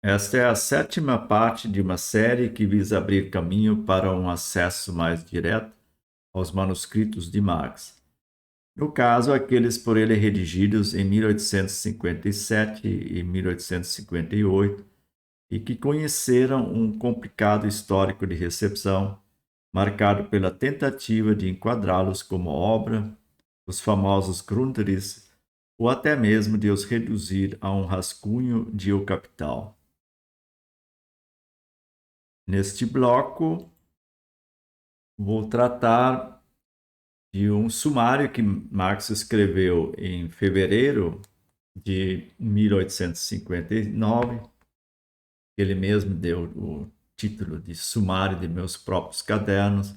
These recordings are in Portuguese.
Esta é a sétima parte de uma série que visa abrir caminho para um acesso mais direto aos manuscritos de Marx. No caso, aqueles por ele redigidos em 1857 e 1858 e que conheceram um complicado histórico de recepção, marcado pela tentativa de enquadrá-los como obra, os famosos Grundrisse, ou até mesmo de os reduzir a um rascunho de O Capital. Neste bloco, vou tratar de um sumário que Marx escreveu em fevereiro de 1859. Ele mesmo deu o título de Sumário de Meus Próprios Cadernos,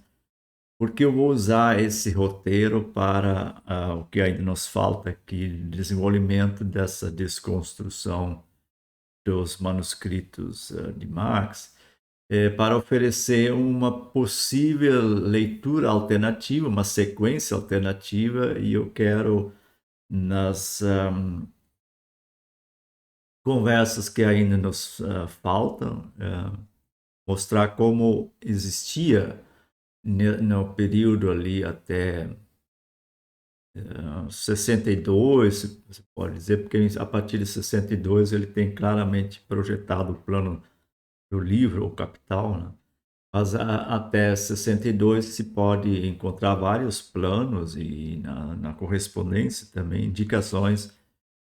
porque eu vou usar esse roteiro para o que ainda nos falta aqui, desenvolvimento dessa desconstrução dos manuscritos de Marx, para oferecer uma possível leitura alternativa, uma sequência alternativa, e eu quero, nas conversas que ainda nos faltam, mostrar como existia no período ali até 62, você pode dizer, porque a partir de 62 ele tem claramente projetado o plano do livro, o Capital, né? Mas até 62 se pode encontrar vários planos e na correspondência também indicações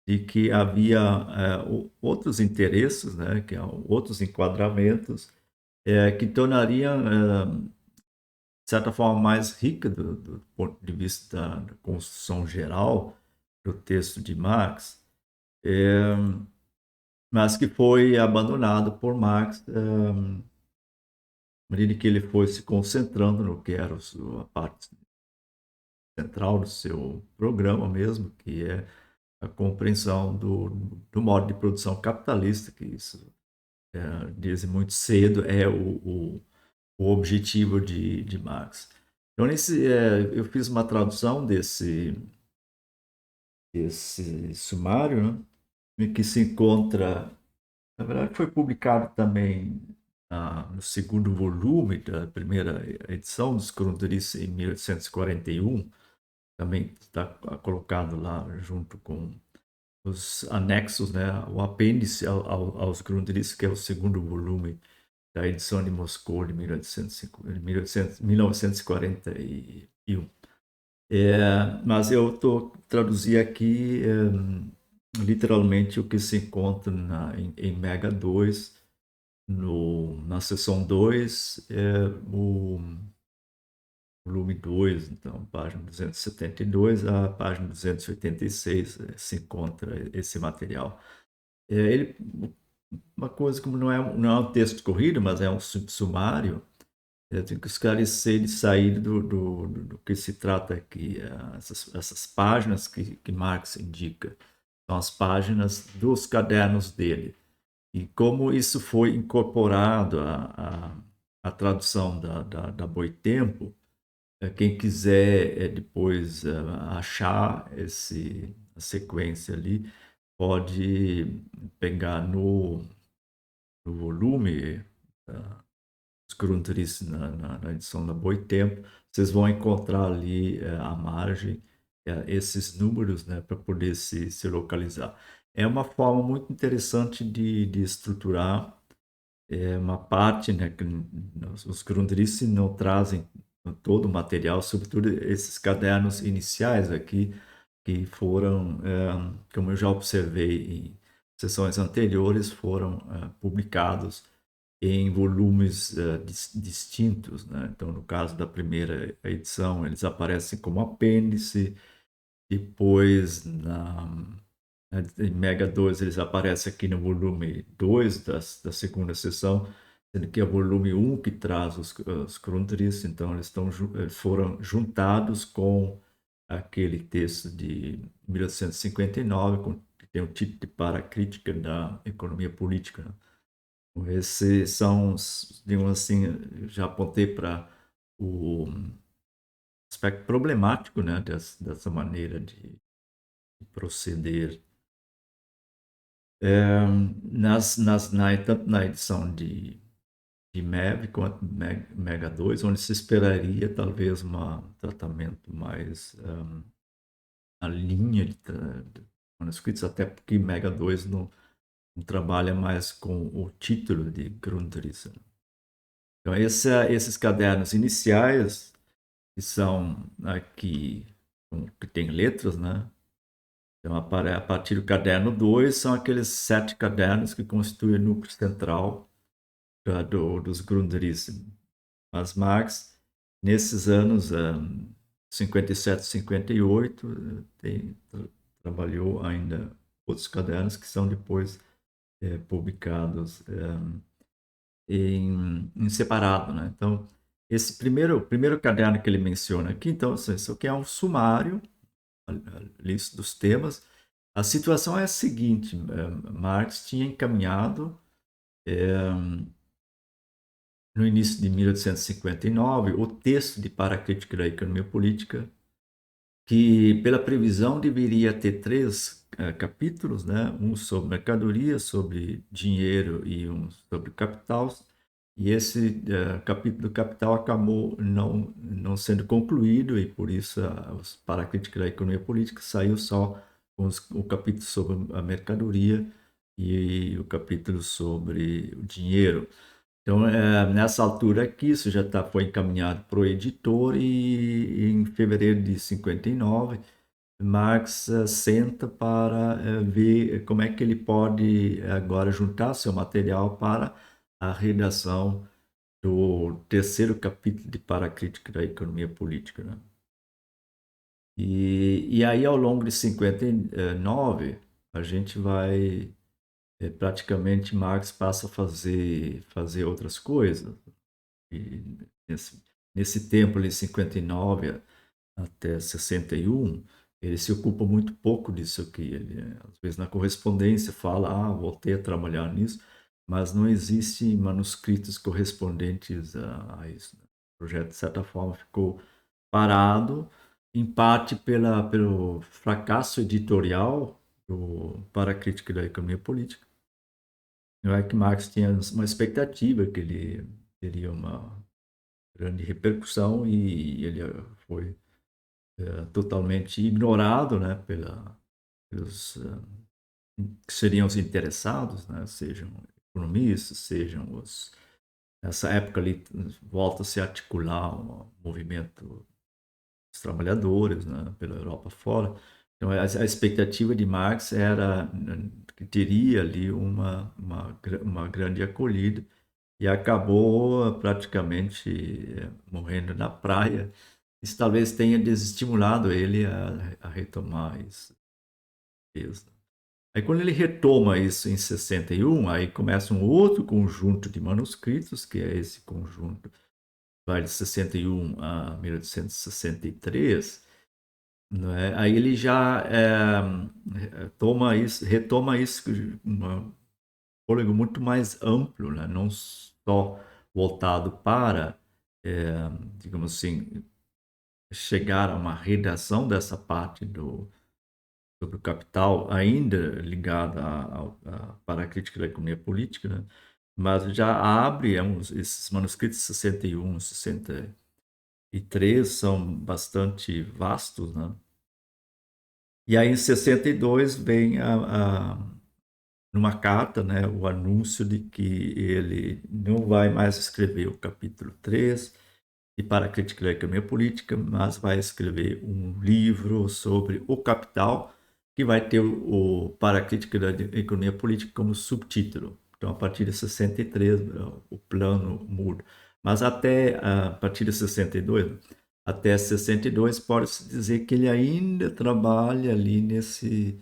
de que havia outros interesses, né, que outros enquadramentos que tornariam, de certa forma, mais rica do ponto de vista da construção geral do texto de Marx, é, mas que foi abandonado por Marx à medida que ele foi se concentrando no que era a parte central do seu programa mesmo, que é a compreensão do modo de produção capitalista, que isso, desde muito cedo, é o objetivo de Marx. Então, eu fiz uma tradução desse sumário, né, que se encontra, na verdade, foi publicado também no segundo volume da primeira edição dos Grundrisse em 1841, também está colocado lá junto com os anexos, né, o apêndice aos Grundrisse, que é o segundo volume da edição de Moscou de 1941. Mas eu estou traduzir aqui literalmente o que se encontra em Mega 2, na seção 2, o volume 2, então, página 272 a página 286, se encontra esse material. Ele, uma coisa como não é um texto corrido, mas é um sumário, eu tenho que esclarecer de sair do que se trata aqui. Essas páginas que Marx indica são as páginas dos cadernos dele. E como isso foi incorporado à tradução da Boitempo, quem quiser depois achar a sequência ali, pode pegar no volume os Grundrisse na edição da Boitempo, vocês vão encontrar ali à margem esses números, né, para poder se localizar. É uma forma muito interessante de estruturar uma parte, né, que os Grundrisse não trazem todo o material, sobretudo esses cadernos iniciais aqui, que foram, como eu já observei em sessões anteriores, foram publicados em volumes distintos, né? Então, no caso da primeira edição, eles aparecem como apêndice, depois em Mega 2 eles aparecem aqui no volume 2 da segunda sessão, sendo que é o volume 1 que traz os Grundrisse, então eles foram juntados com aquele texto de 1859, que tem o título de Paracrítica da Economia Política, né? Esses são, digamos assim, já apontei para o aspecto problemático, né, dessa maneira de proceder É, tanto na edição de MEV quanto Mega 2, onde se esperaria talvez um tratamento mais na linha de manuscritos, até porque Mega 2 não trabalha mais com o título de Grundrisse. Então, esses cadernos iniciais, que são aqui, que tem letras, né? Então, a partir do caderno 2 são aqueles 7 cadernos que constituem o núcleo central dos Grundrisse. Mas Marx, nesses anos 57, 58, trabalhou ainda outros cadernos que são depois publicados em separado, né? Então, esse primeiro caderno que ele menciona aqui, então, isso aqui é um sumário, a lista dos temas. A situação é a seguinte: Marx tinha encaminhado no início de 1859 o texto de Para a Crítica da Economia Política, que pela previsão deveria ter 3 capítulos, né? Um sobre mercadoria, sobre dinheiro e um sobre capital. E esse capítulo do capital acabou não sendo concluído e por isso para a crítica da economia política saiu só o capítulo sobre a mercadoria e o capítulo sobre o dinheiro. Então, nessa altura aqui, isso foi encaminhado para o editor e em fevereiro de 59, Marx senta para ver como é que ele pode agora juntar seu material para a redação do terceiro capítulo de Para a Crítica da Economia Política, né? E aí, ao longo de 59, a gente vai praticamente Marx passa a fazer outras coisas. E nesse tempo ali, 59 até 61, ele se ocupa muito pouco disso aqui. Ele, às vezes, na correspondência, fala: voltei a trabalhar nisso, mas não existem manuscritos correspondentes a isso, né? O projeto, de certa forma, ficou parado, em parte pelo fracasso editorial para a crítica da economia política. Não é que Marx tinha uma expectativa que ele teria uma grande repercussão e ele foi totalmente ignorado, né, pelos que seriam os interessados, né, sejam economistas, sejam nessa época ali volta a se articular um movimento dos trabalhadores, né, pela Europa fora. Então a expectativa de Marx era que teria ali uma grande acolhida e acabou praticamente morrendo na praia. Isso talvez tenha desestimulado ele a retomar isso. Aí quando ele retoma isso em 61, aí começa um outro conjunto de manuscritos, que é esse conjunto, vai de 61 a 1863, né? Aí ele já retoma isso com um fôlego muito mais amplo, né? Não só voltado para, digamos assim, chegar a uma redação dessa parte sobre o capital, ainda ligada para a crítica da economia política, né? Mas já abre esses manuscritos 61, 63 são bastante vastos, né? E aí em 62 vem numa carta, né, o anúncio de que ele não vai mais escrever o capítulo 3 e para a crítica da economia política, mas vai escrever um livro sobre o capital, que vai ter para a crítica da economia política como subtítulo. Então, a partir de 63, o plano muda. Mas até a partir de 62, até 62, pode-se dizer que ele ainda trabalha ali nesse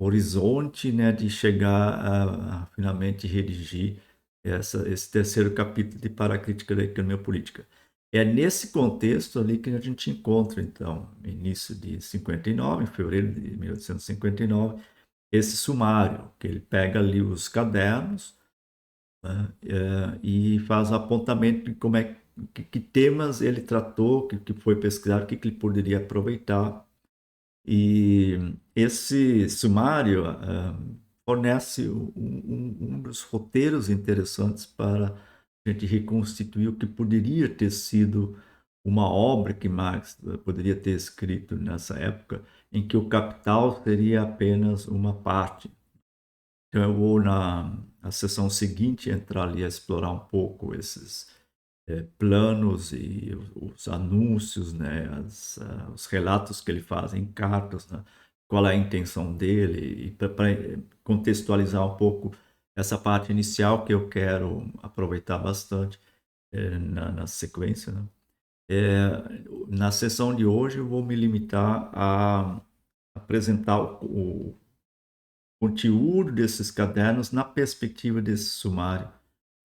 horizonte, né, de chegar a finalmente redigir esse terceiro capítulo de Para a Crítica da Economia Política. É nesse contexto ali que a gente encontra, então, no início de 59, em fevereiro de 1859, esse sumário, que ele pega ali os cadernos, né, e faz o apontamento de que temas ele tratou, que foi pesquisado, que ele poderia aproveitar. E esse sumário fornece um dos roteiros interessantes para a gente reconstituir o que poderia ter sido uma obra que Marx poderia ter escrito nessa época, em que o capital seria apenas uma parte. Então, eu vou na sessão seguinte entrar ali a explorar um pouco esses planos e os anúncios, né, os relatos que ele faz em cartas, né, qual é a intenção dele, e para contextualizar um pouco essa parte inicial que eu quero aproveitar bastante na sequência. Né. Na sessão de hoje, eu vou me limitar a apresentar o conteúdo desses cadernos na perspectiva desse sumário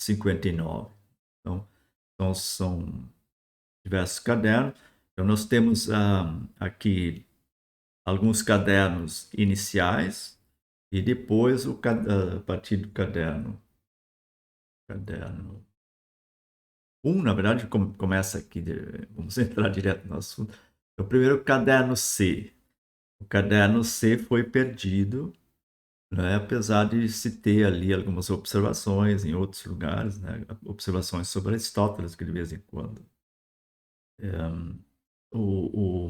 59. Então são diversos cadernos. Então, nós temos aqui alguns cadernos iniciais e depois, a partir do caderno 1, na verdade, começa aqui, vamos entrar direto no assunto. Então, primeiro, o caderno C. O caderno C foi perdido, né, apesar de se ter ali algumas observações em outros lugares, né, observações sobre Aristóteles, que de vez em quando. O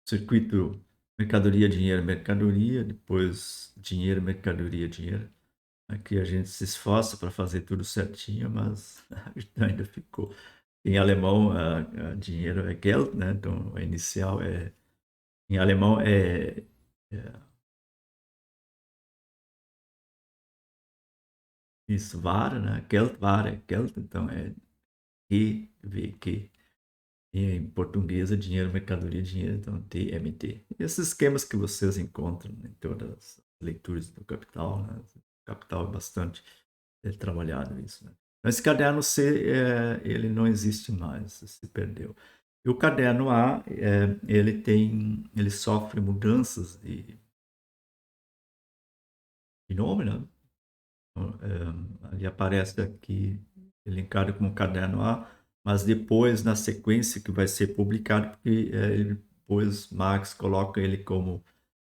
circuito mercadoria, dinheiro, mercadoria, depois dinheiro, mercadoria, dinheiro. Aqui a gente se esforça para fazer tudo certinho, mas ainda ficou. Em alemão, dinheiro é Geld, né? Então a inicial é. Em alemão é isso, Ware, né? Geld, Ware, Geld, então é GWG. E em português é dinheiro, mercadoria, dinheiro, então TMT. Esses esquemas que vocês encontram em todas as leituras do Capital, né? O Capital é bastante trabalhado isso, né? Mas esse caderno C, ele não existe mais, se perdeu. E o caderno A, ele sofre mudanças de nome, né? Ali aparece aqui elencado como caderno A, mas depois, na sequência que vai ser publicado, porque depois Marx coloca ele como,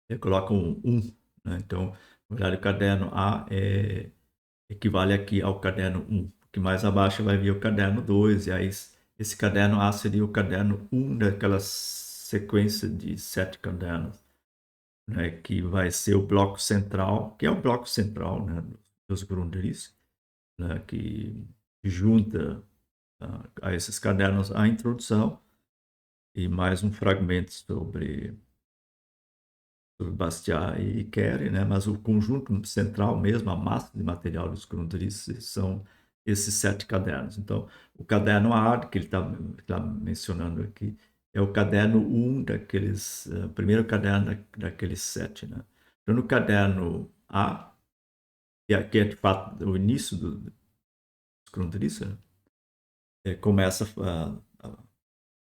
ele coloca um, né? Então, na verdade, o caderno A equivale aqui ao caderno 1, porque mais abaixo vai vir o caderno 2, e aí esse caderno A seria o caderno 1 daquela sequência de 7 cadernos, né, que vai ser o bloco central, que é o bloco central, né, dos Grundrisse, né, que junta a esses cadernos a introdução e mais um fragmento sobre Bastiat e Carey, né? Mas o conjunto central mesmo, a massa de material dos Grundrisse são esses 7 cadernos. Então, o caderno A, que ele está mencionando aqui, é o caderno 1 daqueles, primeiro caderno daqueles 7, né? Então, no caderno A, que é de fato o início dos Grundrisse, né? Começa a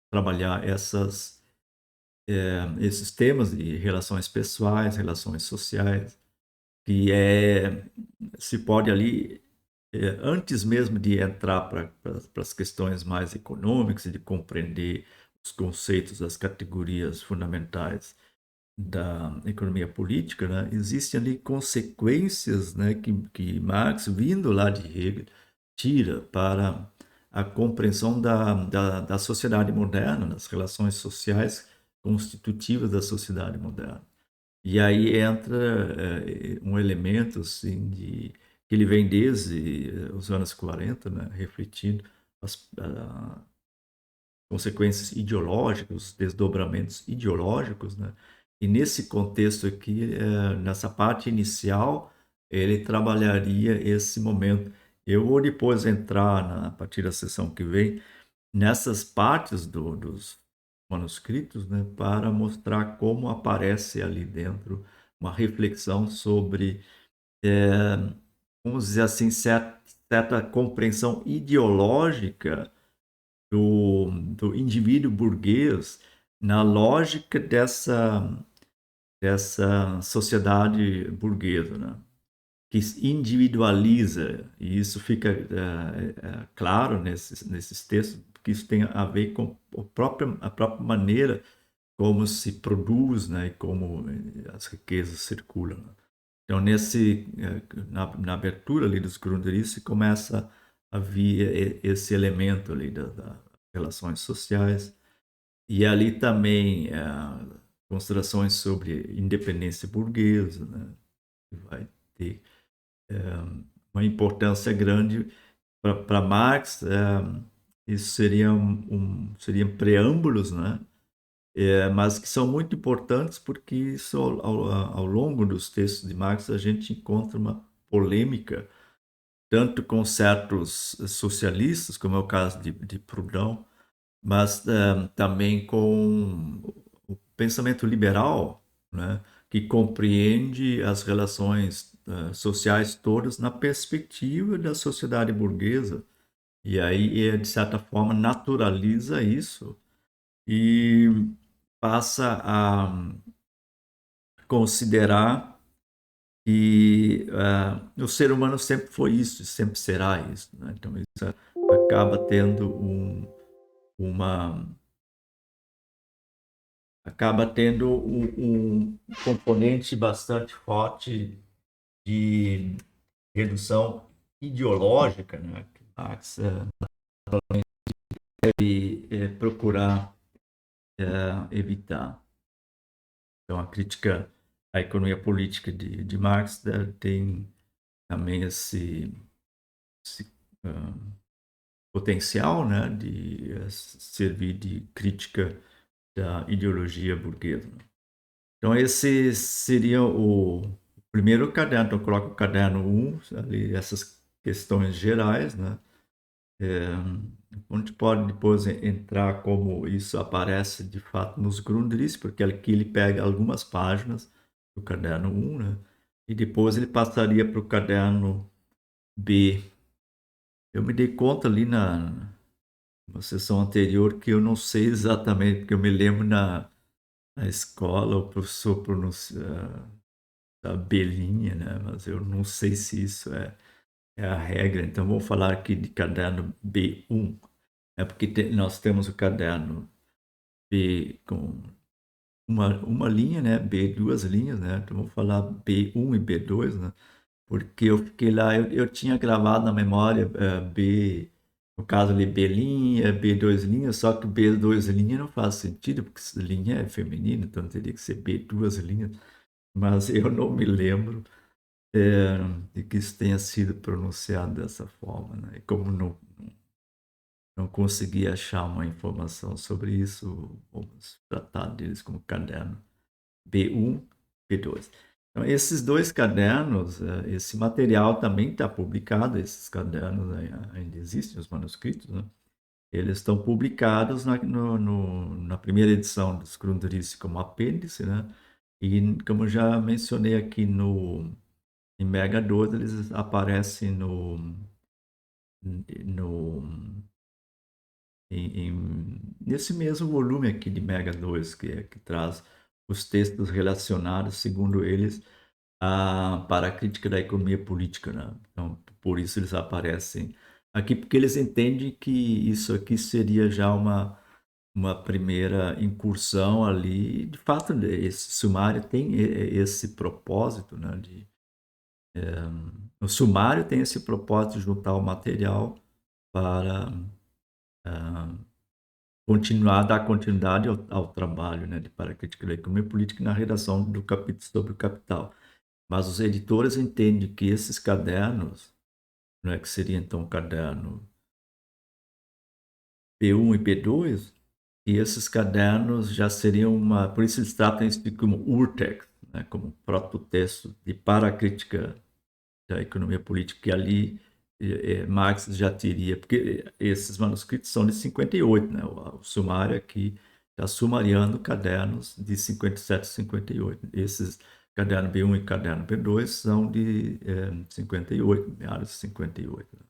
trabalhar esses temas de relações pessoais, relações sociais, que se pode ali, antes mesmo de entrar para as questões mais econômicas e de compreender os conceitos, as categorias fundamentais da economia política, né, existem ali consequências, né, que Marx, vindo lá de Hegel, tira para a compreensão da sociedade moderna, das relações sociais constitutivas da sociedade moderna. E aí entra um elemento assim, que ele vem desde os anos 40, né, refletindo as consequências ideológicas, os desdobramentos ideológicos, né? E nesse contexto aqui, nessa parte inicial, ele trabalharia esse momento. Eu vou depois entrar, a partir da sessão que vem, nessas partes dos manuscritos, né, para mostrar como aparece ali dentro uma reflexão sobre, vamos dizer assim, certa compreensão ideológica do indivíduo burguês na lógica dessa sociedade burguesa, né? Que individualiza, e isso fica claro nesses textos, porque isso tem a ver com a própria maneira como se produz, né, e como as riquezas circulam. Então, na abertura ali dos Grundrisse, começa a vir esse elemento ali das relações sociais, e ali também considerações sobre independência burguesa, né? Que vai ter uma importância grande para Marx. Isso seriam preâmbulos, né? Mas que são muito importantes porque isso, ao longo dos textos de Marx, a gente encontra uma polêmica, tanto com certos socialistas, como é o caso de Proudhon, mas também com o pensamento liberal, né, que compreende as relações sociais todas na perspectiva da sociedade burguesa. E aí, de certa forma, naturaliza isso e passa a considerar que o ser humano sempre foi isso, e sempre será isso, né? Então isso acaba tendo uma um componente bastante forte de redução ideológica, né? Que Marx deve procurar evitar. Então a crítica à economia política de Marx tem também esse potencial, né, de servir de crítica da ideologia burguesa. Então esse seria o primeiro caderno. Então eu coloco o caderno 1, ali essas questões gerais, né? A gente pode depois entrar como isso aparece de fato nos Grundrisse, porque aqui ele pega algumas páginas do caderno 1, né? E depois ele passaria para o caderno B. Eu me dei conta ali na sessão anterior que eu não sei exatamente, porque eu me lembro na escola o professor pronuncia a belinha, né? Mas eu não sei se isso é a regra. Então vamos falar aqui de caderno B1. É porque nós temos o caderno B com uma linha, né? B duas linhas, né? Então vamos falar B1 e B2, né? Porque eu fiquei lá, eu tinha gravado na memória B, no caso ali B linha, B2 linha, só que B2 linha não faz sentido, porque linha é feminino, então teria que ser B2 linhas, mas eu não me lembro é, de que isso tenha sido pronunciado dessa forma, né? E como não consegui achar uma informação sobre isso, vamos tratar deles como caderno B1, B2. Então, esses dois cadernos, esse material também está publicado, esses cadernos ainda existem, os manuscritos, né? Eles estão publicados na primeira edição dos Grundrisse como apêndice, né? E como já mencionei aqui em Mega 2, eles aparecem no, nesse mesmo volume aqui de Mega 2, que traz os textos relacionados, segundo eles, para a crítica da economia política, né? Então, por isso eles aparecem aqui, porque eles entendem que isso aqui seria já uma primeira incursão ali. De fato, esse sumário tem esse propósito, né? O sumário tem esse propósito de juntar o material para continuar, dar continuidade ao trabalho, né, para a crítica da economia política e na redação do capítulo sobre o capital. Mas os editores entendem que esses cadernos, né, que seria então o caderno P1 e P2, e esses cadernos já seriam por isso eles tratam isso como urtext, né, como prototexto de para a crítica da economia política, que ali Marx já teria, porque esses manuscritos são de 58, né? O sumário aqui está sumariando cadernos de 57 e 58. Esses caderno B1 e caderno B2 são de 58, meados de 58. Né?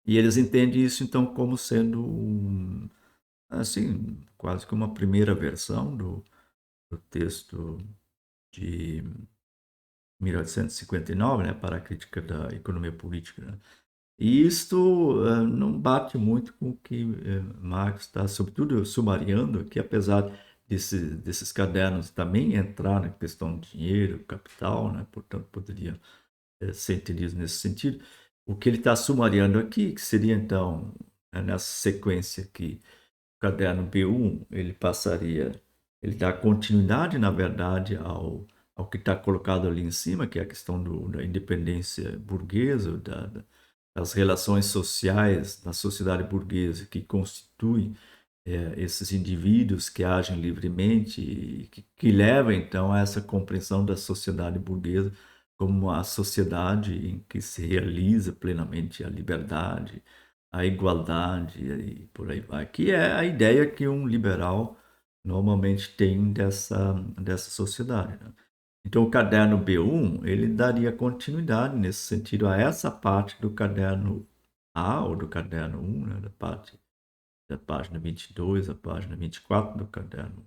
E eles entendem isso, então, como sendo, assim, quase que uma primeira versão do texto de 1859, né, para a crítica da economia política. Né? E isto não bate muito com o que Marx está, sobretudo, sumariando, que apesar desses cadernos também entrar na questão de dinheiro, capital, né? Portanto, poderia ser entendido nesse sentido. O que ele está sumariando aqui, que seria então, nessa sequência aqui, o caderno B1, ele dá continuidade, na verdade, ao que está colocado ali em cima, que é a questão da independência burguesa, das relações sociais da sociedade burguesa que constituem esses indivíduos que agem livremente e que leva então a essa compreensão da sociedade burguesa como a sociedade em que se realiza plenamente a liberdade, a igualdade e por aí vai, que é a ideia que um liberal normalmente tem dessa sociedade, né? Então o caderno B1 ele daria continuidade nesse sentido a essa parte do caderno A ou do caderno 1, né, da página 22 à página 24 do caderno.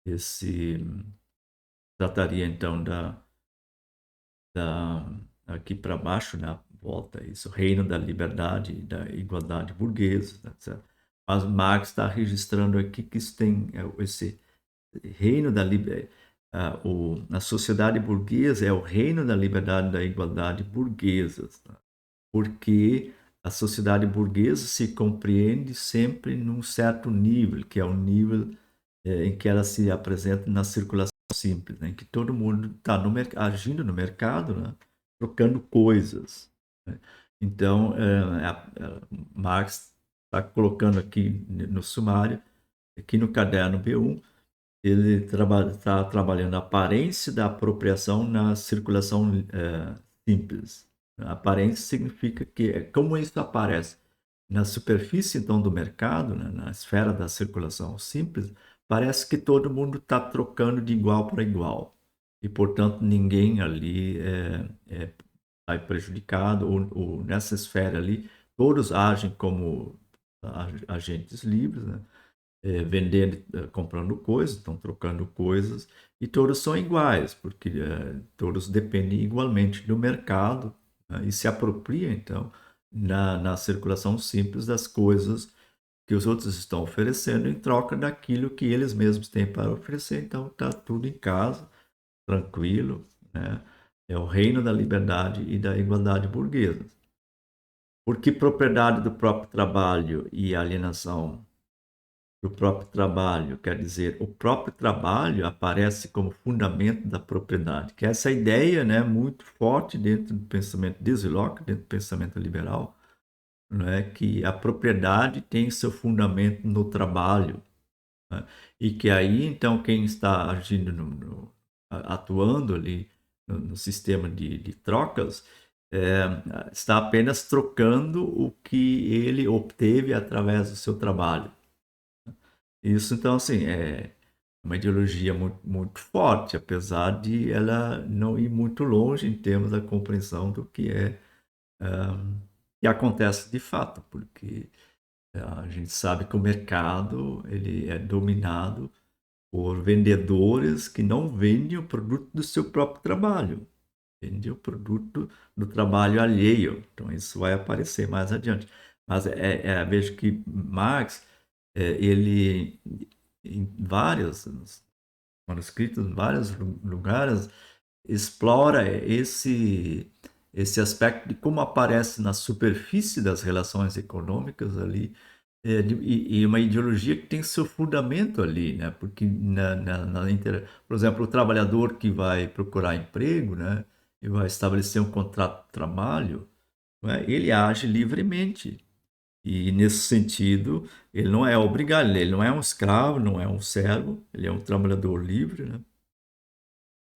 Esse trataria então da aqui para baixo, né, volta isso, reino da liberdade e da igualdade burguesa, etc. Mas Marx está registrando aqui que isso tem esse reino da liberdade, a sociedade burguesa é o reino da liberdade e da igualdade burguesas, né? Porque a sociedade burguesa se compreende sempre num certo nível, que é o nível em que ela se apresenta na circulação simples, né? Em que todo mundo está agindo no mercado, né? Trocando coisas, né? Então, Marx está colocando aqui no sumário, aqui no caderno B1, ele está trabalhando a aparência da apropriação na circulação simples. A aparência significa que, como isso aparece na superfície então do mercado, né, na esfera da circulação simples, parece que todo mundo está trocando de igual para igual. E, portanto, ninguém ali é prejudicado, ou nessa esfera ali, todos agem como agentes livres, né? Vendendo, comprando coisas, estão trocando coisas, e todos são iguais, porque todos dependem igualmente do mercado, né, e se apropriam, então, na circulação simples das coisas que os outros estão oferecendo em troca daquilo que eles mesmos têm para oferecer. Então, está tudo em casa, tranquilo, né? É o reino da liberdade e da igualdade burguesa. Porque propriedade do próprio trabalho e alienação do próprio trabalho, quer dizer, o próprio trabalho aparece como fundamento da propriedade, que é essa ideia, né, muito forte dentro do pensamento de Locke, dentro do pensamento liberal, não é, que a propriedade tem seu fundamento no trabalho, né, e que aí, então, quem está agindo, atuando ali no sistema de trocas, é, está apenas trocando o que ele obteve através do seu trabalho. Isso, então, assim, é uma ideologia muito, muito forte, apesar de ela não ir muito longe em termos da compreensão do que que acontece de fato, porque a gente sabe que o mercado ele é dominado por vendedores que não vendem o produto do seu próprio trabalho, vendem o produto do trabalho alheio. Então, isso vai aparecer mais adiante. Mas vejo que Marx, ele em vários manuscritos, em vários lugares, explora esse aspecto de como aparece na superfície das relações econômicas ali, e uma ideologia que tem seu fundamento ali, né? Porque por exemplo, o trabalhador que vai procurar emprego, né? E vai estabelecer um contrato de trabalho, né? Ele age livremente. E nesse sentido, ele não é obrigado, ele não é um escravo, não é um servo, ele é um trabalhador livre, né?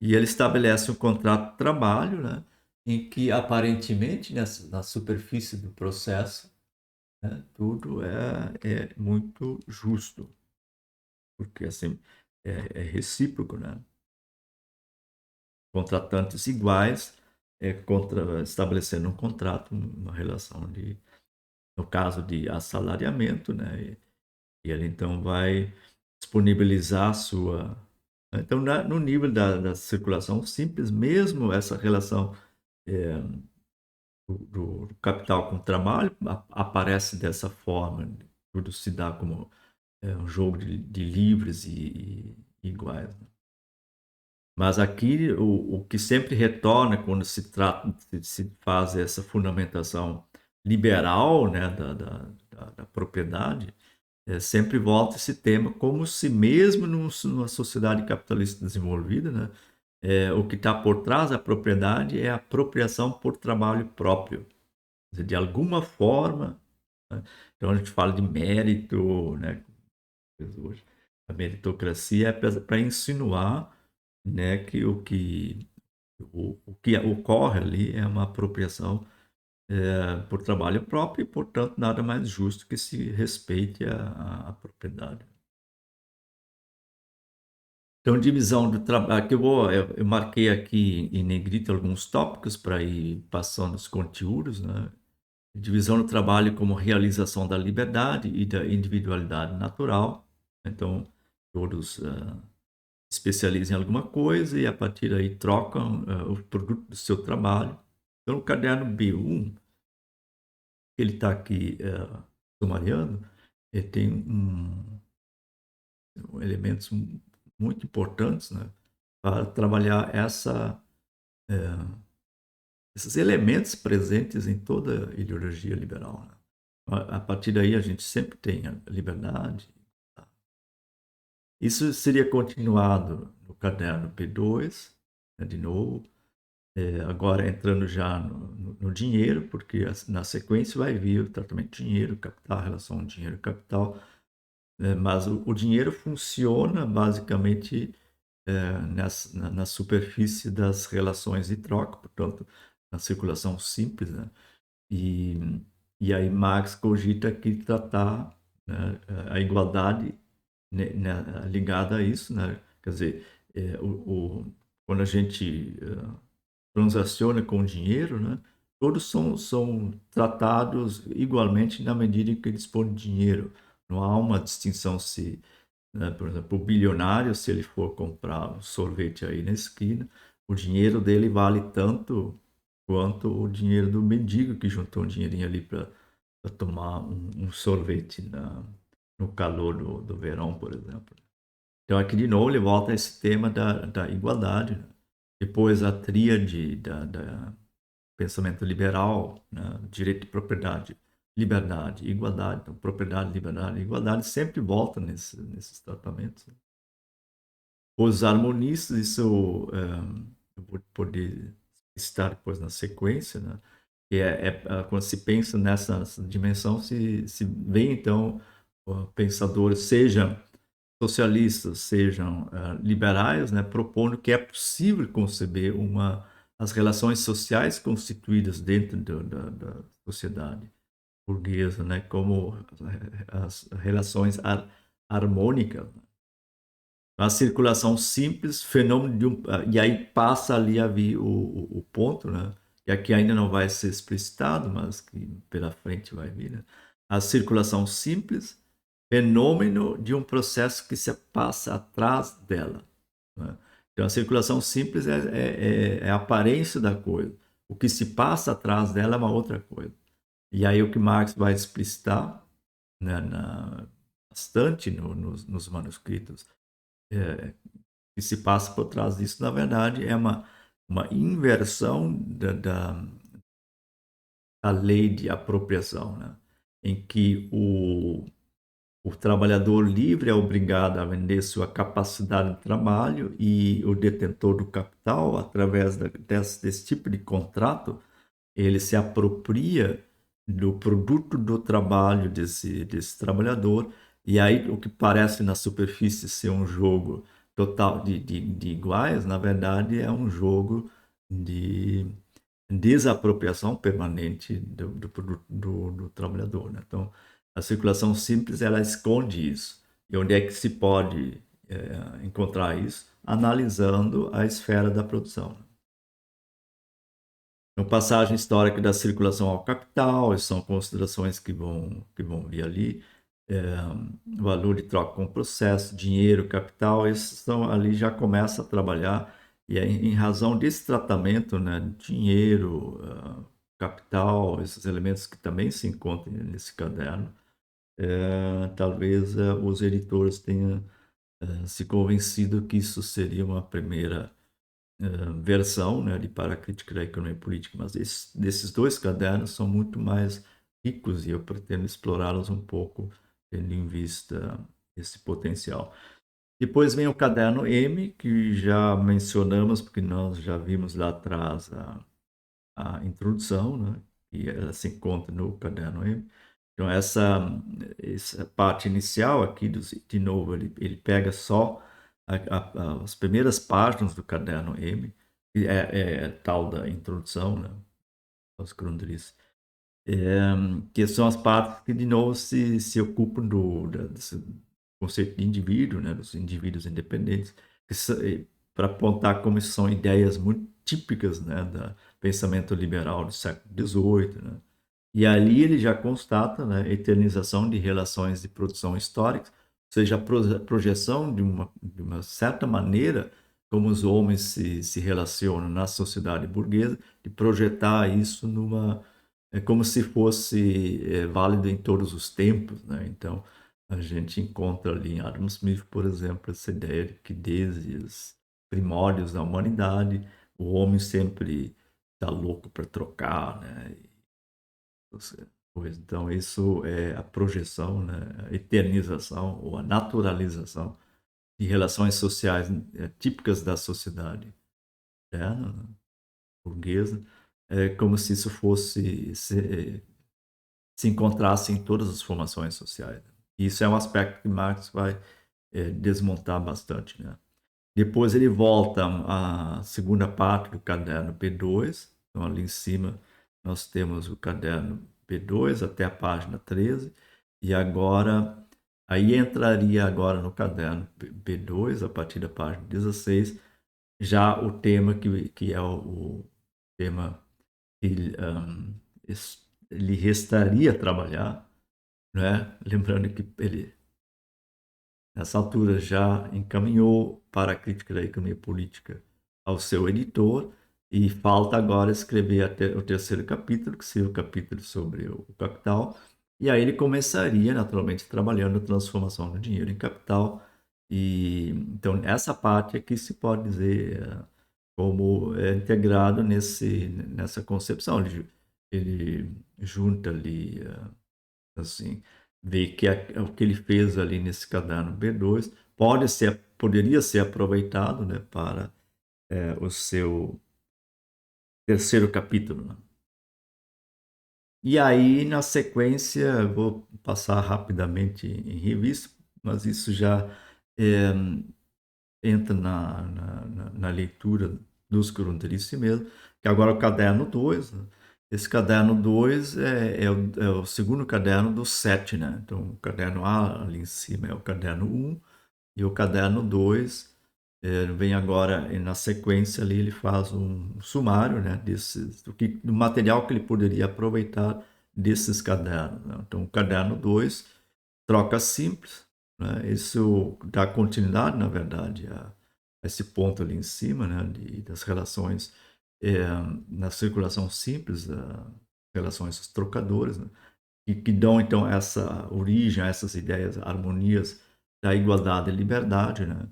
E ele estabelece um contrato de trabalho, né? Em que aparentemente na superfície do processo, né, tudo é muito justo, porque assim é recíproco, né? Contratantes iguais estabelecendo um contrato, uma relação no caso de assalariamento, né? E ele então vai disponibilizar a sua. Então, no nível da circulação simples, mesmo essa relação do capital com o trabalho aparece dessa forma, tudo se dá como é um jogo de livres e iguais, né? Mas aqui o que sempre retorna quando se trata, se faz essa fundamentação liberal, né, da propriedade, sempre volta esse tema como se mesmo numa sociedade capitalista desenvolvida, né, o que está por trás da propriedade é a apropriação por trabalho próprio. Quer dizer, de alguma forma, né, então a gente fala de mérito, né, hoje. A meritocracia é para insinuar, né, que o que ocorre ali é uma apropriação por trabalho próprio e, portanto, nada mais justo que se respeite a propriedade. Então, divisão do trabalho, que eu marquei aqui em negrito alguns tópicos para ir passando os conteúdos, né? Divisão do trabalho como realização da liberdade e da individualidade natural. Então, todos especializam em alguma coisa e a partir daí trocam o produto do seu trabalho. Então, no caderno B1, ele está aqui sumariando, ele tem elementos muito importantes, né, para trabalhar é, esses elementos presentes em toda a ideologia liberal, né? A partir daí a gente sempre tem a liberdade. Isso seria continuado no caderno P2, né, de novo, agora entrando já no dinheiro, porque na sequência vai vir o tratamento de dinheiro, capital, relação dinheiro-capital, mas o dinheiro funciona basicamente na superfície das relações de troca, portanto, na circulação simples, né? E, e aí Marx cogita aqui tratar, né, a igualdade, né, ligada a isso, né? Quer dizer, quando a gente transaciona com dinheiro, né, todos são tratados igualmente na medida em que dispõem de dinheiro. Não há uma distinção se, né, por exemplo, o bilionário, se ele for comprar um sorvete aí na esquina, o dinheiro dele vale tanto quanto o dinheiro do mendigo que juntou um dinheirinho ali para tomar um sorvete no calor do verão, por exemplo. Então, aqui de novo, ele volta a esse tema da igualdade, né? Depois, a tríade da pensamento liberal, né? Direito de propriedade, liberdade, igualdade. Então, propriedade, liberdade e igualdade sempre volta nesses tratamentos. Os harmonistas, isso eu vou poder citar depois na sequência, né? Que quando se pensa nessa dimensão, se vê, então, pensadores, sejam socialistas, sejam liberais, né, propondo que é possível conceber as relações sociais constituídas dentro da sociedade burguesa, né, como as relações harmônicas. A circulação simples, fenômeno e aí passa ali a vir o ponto, né, e aqui ainda não vai ser explicitado, mas que pela frente vai vir, né? A circulação simples, fenômeno de um processo que se passa atrás dela, né? Então, a circulação simples é a aparência da coisa. O que se passa atrás dela é uma outra coisa. E aí o que Marx vai explicitar, né, bastante nos manuscritos, que se passa por trás disso, na verdade, é uma inversão da lei de apropriação, né? Em que o trabalhador livre é obrigado a vender sua capacidade de trabalho e o detentor do capital, através desse tipo de contrato, ele se apropria do produto do trabalho desse trabalhador, e aí o que parece na superfície ser um jogo total de iguais, na verdade é um jogo de desapropriação permanente do produto do trabalhador, né? Então, a circulação simples, ela esconde isso. E onde é que se pode encontrar isso? Analisando a esfera da produção. Então, passagem histórica da circulação ao capital, são considerações que vão vir ali. É, valor de troca com processo, dinheiro, capital, esses são ali, já começa a trabalhar, e é em razão desse tratamento, né, dinheiro, capital, esses elementos que também se encontram nesse caderno, talvez os editores tenham se convencido que isso seria uma primeira versão, né, de Para a Crítica da Economia Política, mas desses dois cadernos são muito mais ricos e eu pretendo explorá-los um pouco, tendo em vista esse potencial. Depois vem o caderno M, que já mencionamos, porque nós já vimos lá atrás a introdução, né, que ela se encontra no caderno M. Então, essa parte inicial aqui, de novo, ele pega só as primeiras páginas do caderno M, que é tal da introdução, né, aos Grundrisse, que são as partes que, de novo, se ocupam desse conceito de indivíduo, né, dos indivíduos independentes, para apontar como são ideias muito típicas, né, do pensamento liberal do século XVIII, né? E ali ele já constata, né, eternização de relações de produção históricas, ou seja, a projeção de uma certa maneira como os homens se relacionam na sociedade burguesa, de projetar isso como se fosse válido em todos os tempos, né? Então, a gente encontra ali em Adam Smith, por exemplo, essa ideia de que desde os primórdios da humanidade, o homem sempre está louco para trocar, né? Pois, então, isso é a projeção, né? A eternização ou a naturalização de relações sociais típicas da sociedade moderna, né, burguesa, como se isso fosse se encontrasse em todas as formações sociais. E isso é um aspecto que Marx vai desmontar bastante, né? Depois ele volta à segunda parte do caderno B2. Então, ali em cima, nós temos o caderno B2 até a página 13. E agora, aí entraria agora no caderno B2, a partir da página 16, já o tema que é o tema que lhe restaria trabalhar, né? Lembrando que ele nessa altura já encaminhou para a crítica da economia política ao seu editor e falta agora escrever o terceiro capítulo, que seria o capítulo sobre o capital, e aí ele começaria naturalmente trabalhando a transformação do dinheiro em capital, e então essa parte aqui se pode dizer como é integrado nessa concepção. Ele junta ali assim, ver que o que ele fez ali nesse caderno B2 poderia ser aproveitado, né, para o seu terceiro capítulo, né? E aí, na sequência, vou passar rapidamente em revista, mas isso já é, entra na leitura dos Grundrisse mesmo, que agora é o caderno 2, né? Esse caderno 2 é o segundo caderno do 7, né? Então, o caderno A ali em cima é o caderno 1, e o caderno 2 vem agora, e na sequência ali ele faz um sumário, né, do material que ele poderia aproveitar desses cadernos, né? Então, o caderno 2 troca simples, né? Isso dá continuidade, na verdade, a esse ponto ali em cima, né, das relações é, na circulação simples, relações trocadoras, né, que dão então essa origem a essas ideias, harmonias da igualdade e liberdade, né?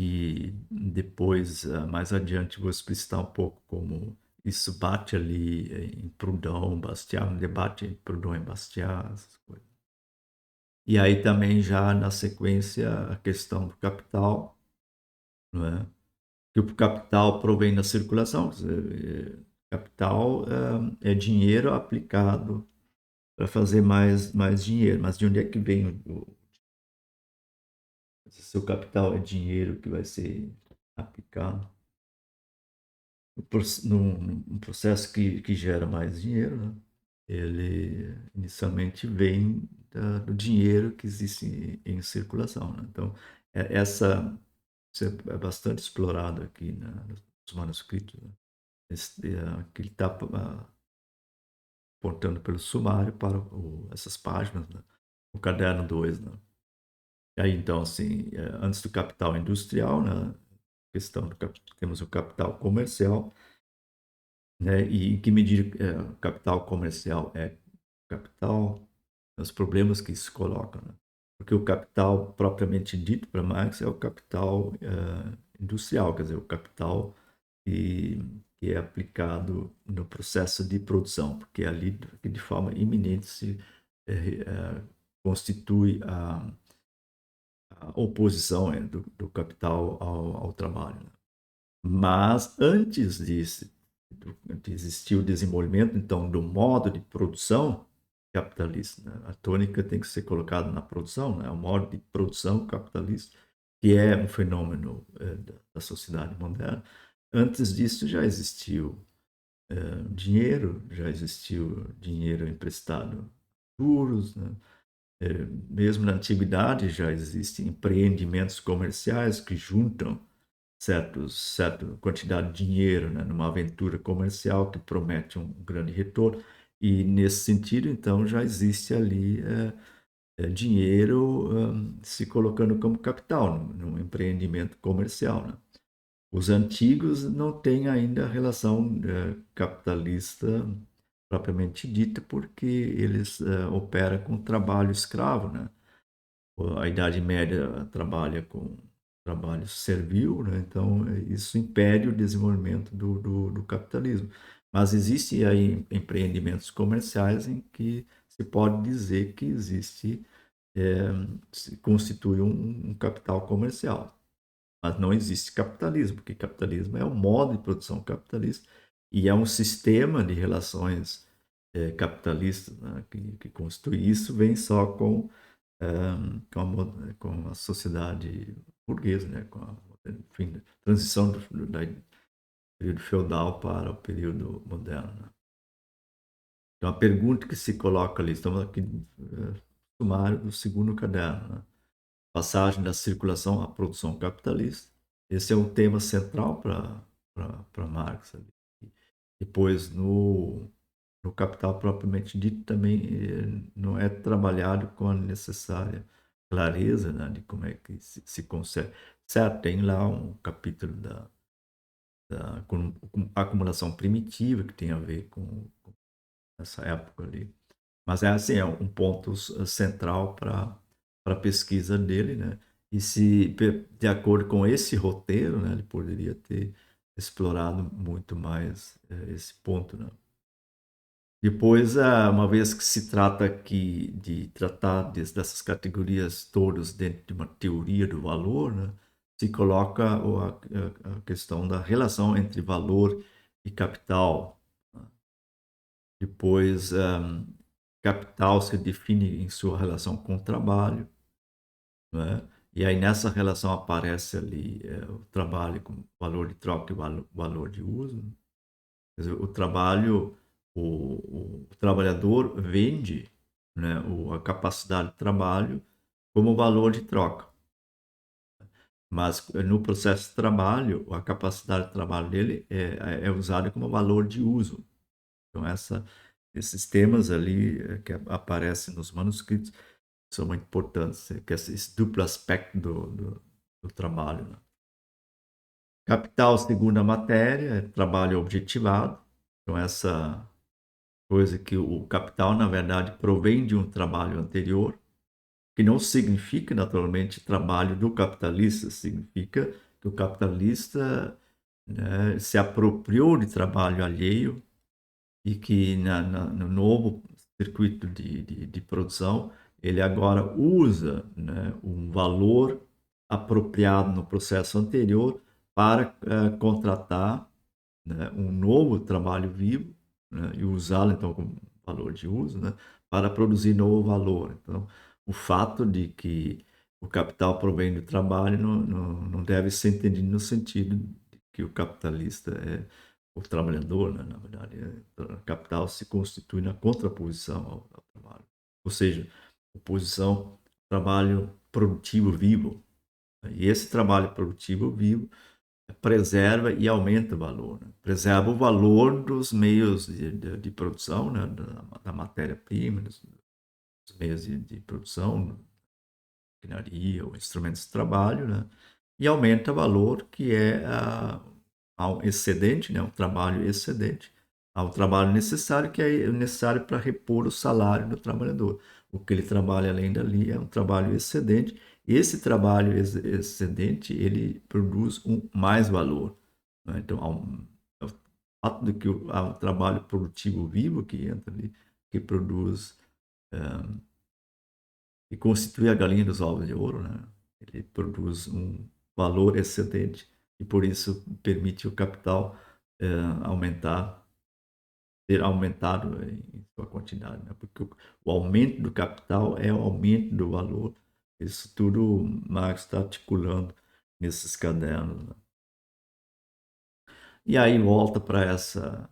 E depois, mais adiante, vou explicitar um pouco como isso bate ali em Proudhon, Bastiat, um debate entre Proudhon e Bastiat, essas coisas. E aí também já na sequência a questão do capital, não é? Que o capital provém da circulação, quer dizer, capital é dinheiro aplicado para fazer mais dinheiro, mas de onde é que vem se o capital é dinheiro que vai ser aplicado num processo que gera mais dinheiro, né? Ele inicialmente vem do dinheiro que existe em circulação, né? Então, isso é bastante explorado aqui nos manuscritos, né? Que ele está apontando pelo sumário para essas páginas, né? O caderno 2, né? E aí, então, assim, antes do capital industrial, né? Temos o capital comercial, né? E em que medida o capital comercial é capital os problemas que isso coloca, né? Porque o capital propriamente dito para Marx é o capital industrial, quer dizer, o capital que, que é aplicado no processo de produção, porque é ali que de forma iminente se constitui a oposição do capital ao trabalho, né? Mas antes de existir o desenvolvimento, então, do modo de produção capitalista, né? A tônica tem que ser colocada na produção, né? O modo de produção capitalista, que é um fenômeno da sociedade moderna. Antes disso já existiu dinheiro, já existiu dinheiro emprestado, juros, né? Mesmo na antiguidade já existem empreendimentos comerciais que juntam certa quantidade de dinheiro, né, numa aventura comercial que promete um grande retorno. E nesse sentido, então, já existe ali dinheiro se colocando como capital num empreendimento comercial, né? Os antigos não têm ainda a relação capitalista propriamente dita, porque eles operam com trabalho escravo, né? A Idade Média trabalha com trabalho servil, né? Então isso impede o desenvolvimento do capitalismo. Mas existem aí empreendimentos comerciais em que se pode dizer que existe, é, se constitui um capital comercial. Mas não existe capitalismo, porque capitalismo é um modo de produção capitalista e é um sistema de relações capitalistas, né, que constitui isso, vem só com a sociedade burguesa, né, com a enfim, transição do período feudal para o período moderno, né? Então, a pergunta que se coloca ali, estamos aqui no sumário do segundo caderno, né? Passagem da circulação à produção capitalista. Esse é um tema central para Marx. Ali. Depois, no Capital propriamente dito, também não é trabalhado com a necessária clareza, né, de como é que se consegue. Certo, tem lá um capítulo com acumulação primitiva, que tem a ver com essa época ali. Mas é assim, é um ponto central para a pesquisa dele, né? E se, de acordo com esse roteiro, né, ele poderia ter explorado muito mais esse ponto, né? Depois, uma vez que se trata aqui de tratar dessas categorias todas dentro de uma teoria do valor, né, se coloca a questão da relação entre valor e capital, né? Depois, capital se define em sua relação com o trabalho, né? E aí nessa relação aparece ali o trabalho com valor de troca e valor de uso. Quer dizer, o trabalho, o trabalhador vende, né, a capacidade de trabalho como valor de troca. Mas no processo de trabalho, a capacidade de trabalho dele é usada como valor de uso. Então, esses temas ali que aparecem nos manuscritos são muito importantes, que é esse duplo aspecto do trabalho, né? Capital, segundo a matéria, é trabalho objetivado. Então, essa coisa que o capital, na verdade, provém de um trabalho anterior, que não significa, naturalmente, trabalho do capitalista, significa que o capitalista, né, se apropriou de trabalho alheio e que no novo circuito de produção, ele agora usa, né, um valor apropriado no processo anterior para contratar, né, um novo trabalho vivo, né, e usá-lo então como valor de uso, né, para produzir novo valor. Então, o fato de que o capital provém do trabalho não deve ser entendido no sentido de que o capitalista é o trabalhador, né, na verdade. O capital se constitui na contraposição ao trabalho. Ou seja, oposição trabalho produtivo vivo. E esse trabalho produtivo vivo preserva e aumenta o valor, né? Preserva o valor dos meios de produção, né? Da matéria-prima, dos meios de produção, maquinaria ou instrumentos de trabalho, né? E aumenta o valor que é ao excedente, né? Um trabalho excedente, ao trabalho necessário, que é necessário para repor o salário do trabalhador. o que ele trabalha além dali é um trabalho excedente. Esse trabalho excedente, ele produz mais valor, né? Então, é o fato de que há um trabalho produtivo vivo que entra ali, que produz e constitui a galinha dos ovos de ouro, né? Ele produz um valor excedente e por isso permite o capital aumentar, ter aumentado em sua quantidade, né? Porque o aumento do capital é o aumento do valor. Isso tudo Marx está articulando nesses cadernos, né? E aí volta para essa.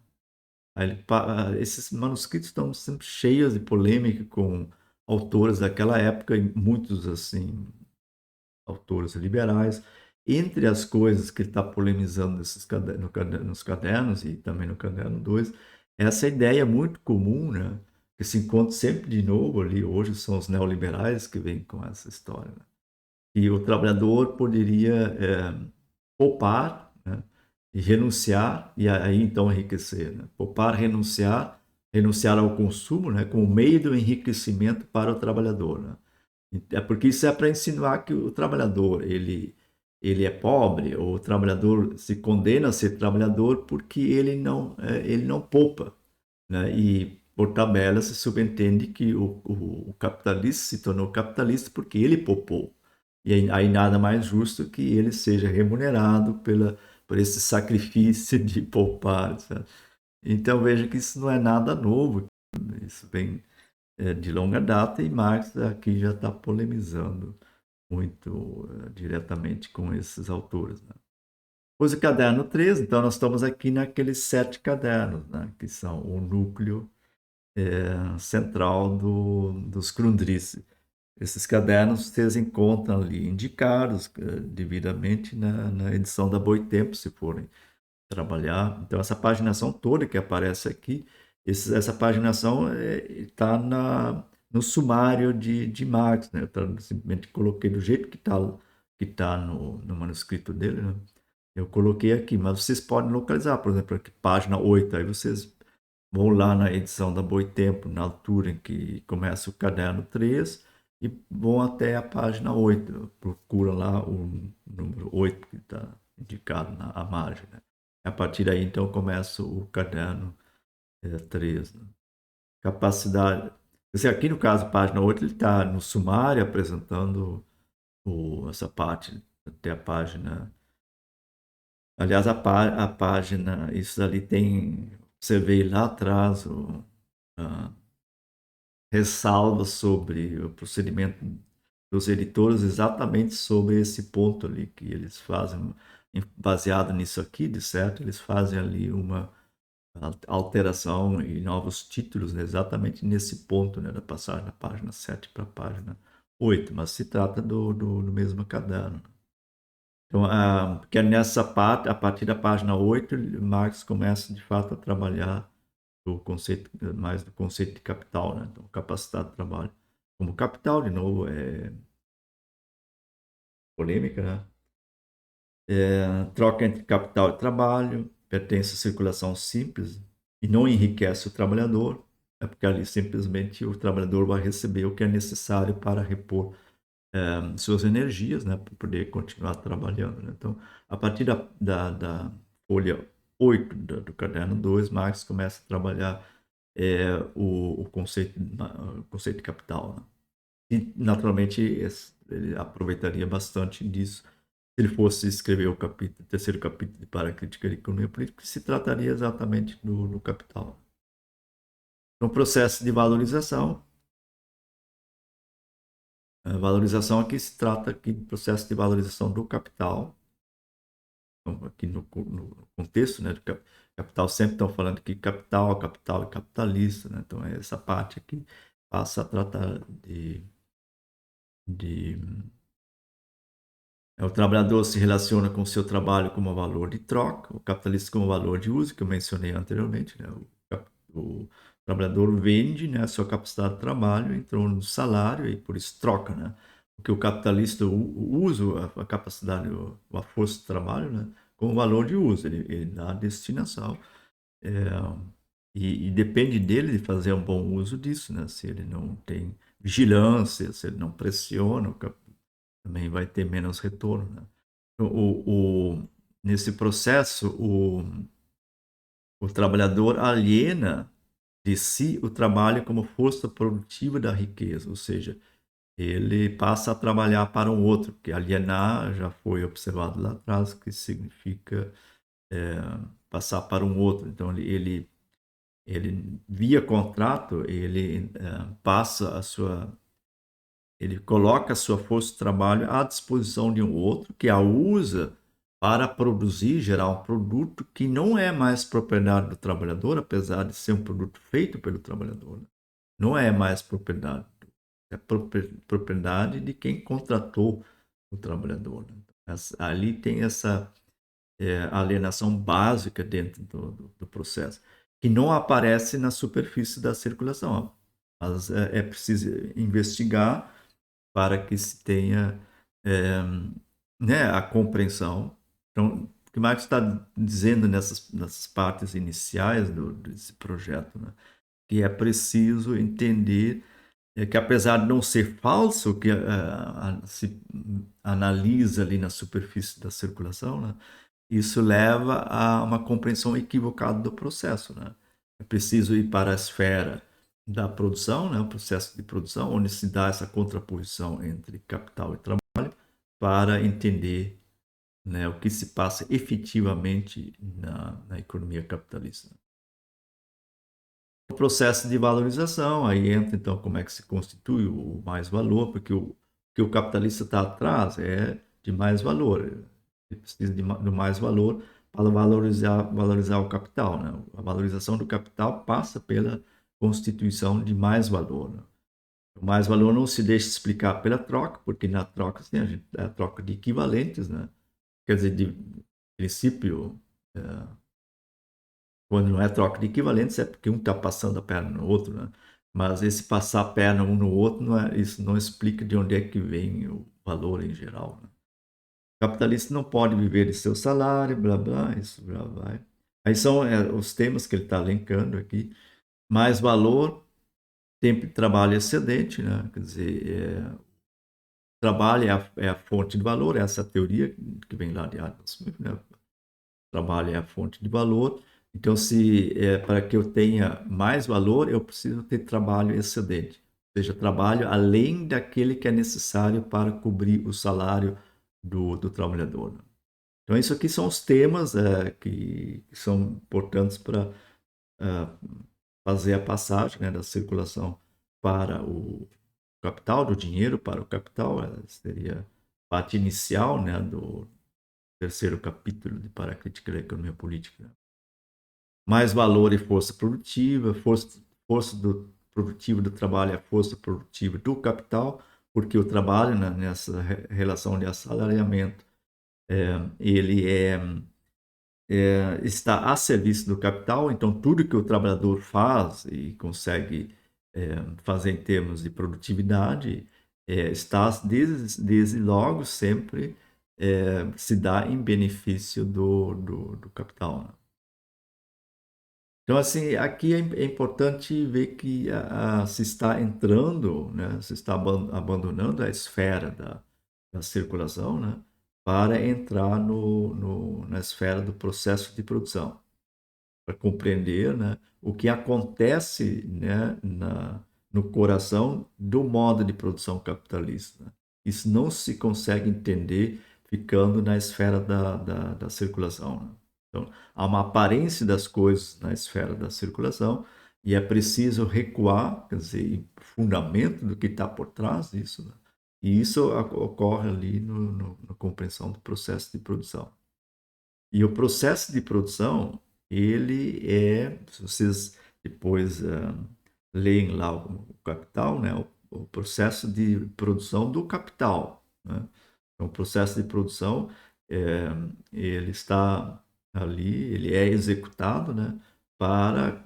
Esses manuscritos estão sempre cheios de polêmica com autores daquela época, e muitos assim autores liberais. Entre as coisas que ele está polemizando nos cadernos e também no caderno 2, essa ideia muito comum, né, que se encontra sempre de novo ali, hoje são os neoliberais que vêm com essa história, né? E o trabalhador poderia poupar, né, e renunciar, e aí então enriquecer. Né? Poupar, renunciar ao consumo, né, como meio do enriquecimento para o trabalhador. Né? É porque isso é para insinuar que o trabalhador ele é pobre, ou o trabalhador se condena a ser trabalhador porque ele não poupa, né? E por tabela se subentende que o capitalista se tornou capitalista porque ele poupou. E aí nada mais justo que ele seja remunerado por esse sacrifício de poupar, sabe? Então veja que isso não é nada novo, isso vem de longa data e Marx aqui já está polemizando muito diretamente com esses autores, né? Pois o caderno 3, então nós estamos aqui naqueles 7 cadernos, né, que são o núcleo central dos Grundrisse. Esses cadernos vocês encontram ali indicados devidamente na edição da Boitempo, se forem trabalhar. Então, essa paginação toda que aparece aqui, essa paginação está no sumário de Marx, né? Eu simplesmente coloquei do jeito que tá no manuscrito dele, né? Eu coloquei aqui, mas vocês podem localizar, por exemplo, aqui, página 8, aí vocês vão lá na edição da Boitempo, na altura em que começa o caderno 3, e vão até a página 8. Procura lá o número 8 que está indicado à margem, né? A partir daí, então, começa o caderno 3. Né? Capacidade. Aqui no caso, página 8, ele está no sumário apresentando essa parte até a página. Aliás, a página, isso ali tem. Você vê lá atrás a ressalva sobre o procedimento dos editores, exatamente sobre esse ponto ali que eles fazem, baseado nisso aqui, de certo, eles fazem ali uma alteração e novos títulos, né, exatamente nesse ponto, né, da passagem da página 7 para a página 8, mas se trata do mesmo caderno. Então, porque nessa parte, a partir da página 8, Marx começa de fato a trabalhar do conceito, mais do conceito de capital, né? Então, capacidade de trabalho como capital, de novo, é polêmica, né? Troca entre capital e trabalho, pertence à circulação simples e não enriquece o trabalhador, é porque ali simplesmente o trabalhador vai receber o que é necessário para repor suas energias, né, para poder continuar trabalhando. Né? Então, a partir da folha 8 do caderno 2, Marx começa a trabalhar o conceito de capital. Né? E, naturalmente, ele aproveitaria bastante disso se ele fosse escrever o terceiro capítulo de Para a Crítica da Economia Política, que se trataria exatamente do capital. Então, processo de valorização. A valorização aqui se trata aqui do processo de valorização do capital. Então, aqui no contexto, né, do capital, sempre estão falando que capital e capitalista, né? Então, essa parte aqui passa a tratar de o trabalhador se relaciona com o seu trabalho como valor de troca, o capitalista como valor de uso, que eu mencionei anteriormente, né? O trabalhador vende, né, a sua capacidade de trabalho em torno do salário e por isso troca, né? Porque o capitalista usa a capacidade, a força de trabalho, né, como valor de uso, ele dá a destinação. E depende dele de fazer um bom uso disso, né? Se ele não tem vigilância, se ele não pressiona, também vai ter menos retorno, né? Nesse processo, o trabalhador aliena de si o trabalho como força produtiva da riqueza, ou seja, ele passa a trabalhar para um outro, porque alienar já foi observado lá atrás, que significa passar para um outro. Então, ele via contrato, ele passa a sua ele coloca a sua força de trabalho à disposição de um outro que a usa para produzir, gerar um produto que não é mais propriedade do trabalhador, apesar de ser um produto feito pelo trabalhador, né? Não é mais propriedade, é propriedade de quem contratou o trabalhador, né? Ali tem essa alienação básica dentro do processo, que não aparece na superfície da circulação. Mas é preciso investigar para que se tenha né, a compreensão. Então, o que Marx está dizendo nessas partes iniciais desse projeto, né, que é preciso entender que apesar de não ser falso, o que se analisa ali na superfície da circulação, né, isso leva a uma compreensão equivocada do processo, né? É preciso ir para a esfera da produção, né? O processo de produção, onde se dá essa contraposição entre capital e trabalho, para entender, né, o que se passa efetivamente na economia capitalista. O processo de valorização, aí entra então como é que se constitui o mais valor, porque o que o capitalista está atrás é de mais valor. Ele precisa do mais valor para valorizar o capital, né? A valorização do capital passa pela constituição de mais valor, né? O mais valor não se deixa explicar pela troca, porque na troca assim, é a troca de equivalentes, né? Quer dizer, de princípio, é, quando não é troca de equivalentes, é porque um está passando a perna no outro, né? Mas esse passar a perna um no outro, isso não explica de onde é que vem o valor em geral, né? O capitalista não pode viver de seu salário, blá blá, isso já vai. Aí são os temas que ele está elencando aqui. Mais valor, tempo de trabalho excedente, né? Quer dizer, trabalho é a fonte de valor, essa teoria que vem lá de Adam Smith, né? Trabalho é a fonte de valor. Então, para que eu tenha mais valor, eu preciso ter trabalho excedente, ou seja, trabalho além daquele que é necessário para cobrir o salário do trabalhador, né? Então, isso aqui são os temas que são importantes para fazer a passagem, né, da circulação para o capital, do dinheiro para o capital. Seria a parte inicial, né, do terceiro capítulo de Para a Crítica da Economia Política. Mais valor e força produtiva, força produtiva do trabalho é a força produtiva do capital, porque o trabalho, né, nessa relação de assalariamento, ele está a serviço do capital, então tudo que o trabalhador faz e consegue fazer em termos de produtividade está desde logo sempre se dá em benefício do capital, né? Então, assim, aqui é importante ver que se está entrando, né, se está abandonando a esfera da circulação, né, para entrar na esfera do processo de produção, para compreender, né, o que acontece, né, no coração do modo de produção capitalista, né? Isso não se consegue entender ficando na esfera da circulação, né? Então, há uma aparência das coisas na esfera da circulação e é preciso recuar, quer dizer, fundamento do que está por trás disso, né? E isso ocorre ali na compreensão do processo de produção. E o processo de produção, ele se vocês depois leem lá o Capital, né? O processo de produção do capital, né? Então, o processo de produção, é, ele está ali, ele é executado, né? Para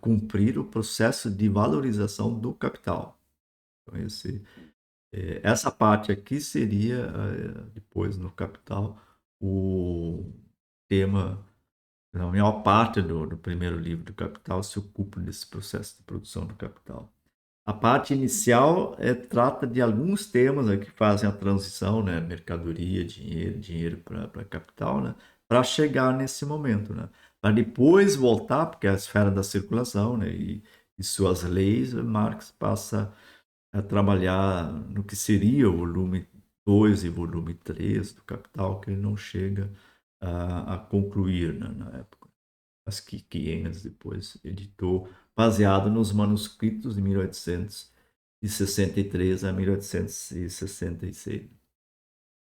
cumprir o processo de valorização do capital. Então, essa parte aqui seria, depois no Capital, o tema, a maior parte do primeiro livro do Capital se ocupa desse processo de produção do capital. A parte inicial trata de alguns temas que fazem a transição, né? Mercadoria, dinheiro para capital, né? Para chegar nesse momento, né? Para depois voltar, porque é a esfera da circulação, né? E suas leis, Marx passa a trabalhar no que seria o volume 2 e volume 3 do Capital, que ele não chega a concluir, né, na época. Mas que Engels depois editou, baseado nos manuscritos de 1863 a 1866.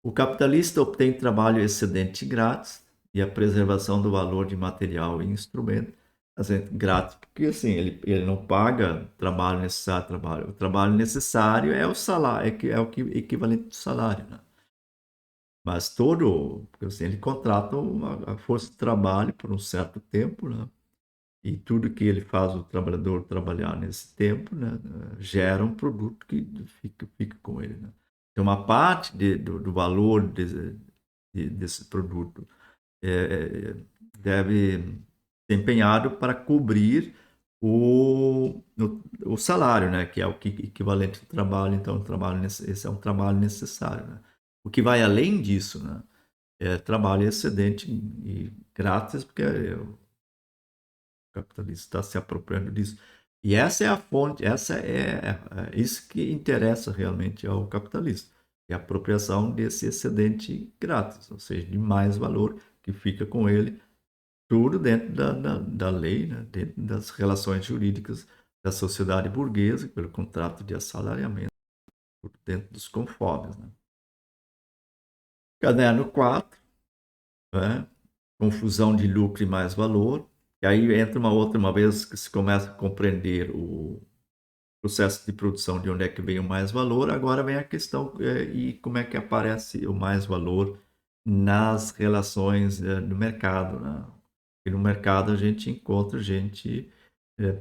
O capitalista obtém trabalho excedente grátis e a preservação do valor de material e instrumento. Assim, grátis, porque assim, ele não paga trabalho necessário, trabalho. O trabalho necessário é o salário, é o que equivalente ao salário, né? Mas todo, porque assim, ele contrata a força de trabalho por um certo tempo, né? E tudo que ele faz o trabalhador trabalhar nesse tempo, né, gera um produto que fica com ele. Né? Então, uma parte do valor desse produto é, deve ser empenhado para cobrir o salário, né, que é o equivalente ao trabalho. Então, esse é um trabalho necessário. Né? O que vai além disso, né, é trabalho excedente e grátis, porque capitalista está se apropriando disso. E essa é a fonte, isso que interessa realmente ao capitalista, é a apropriação desse excedente grátis, ou seja, de mais valor que fica com ele, tudo dentro da lei, né? Dentro das relações jurídicas da sociedade burguesa, pelo contrato de assalariamento, dentro dos conformes. Né? Caderno 4, né? Confusão de lucro e mais valor. E aí entra uma vez que se começa a compreender o processo de produção, de onde é que vem o mais valor, agora vem a questão e como é que aparece o mais valor nas relações do mercado. Né? E no mercado a gente encontra gente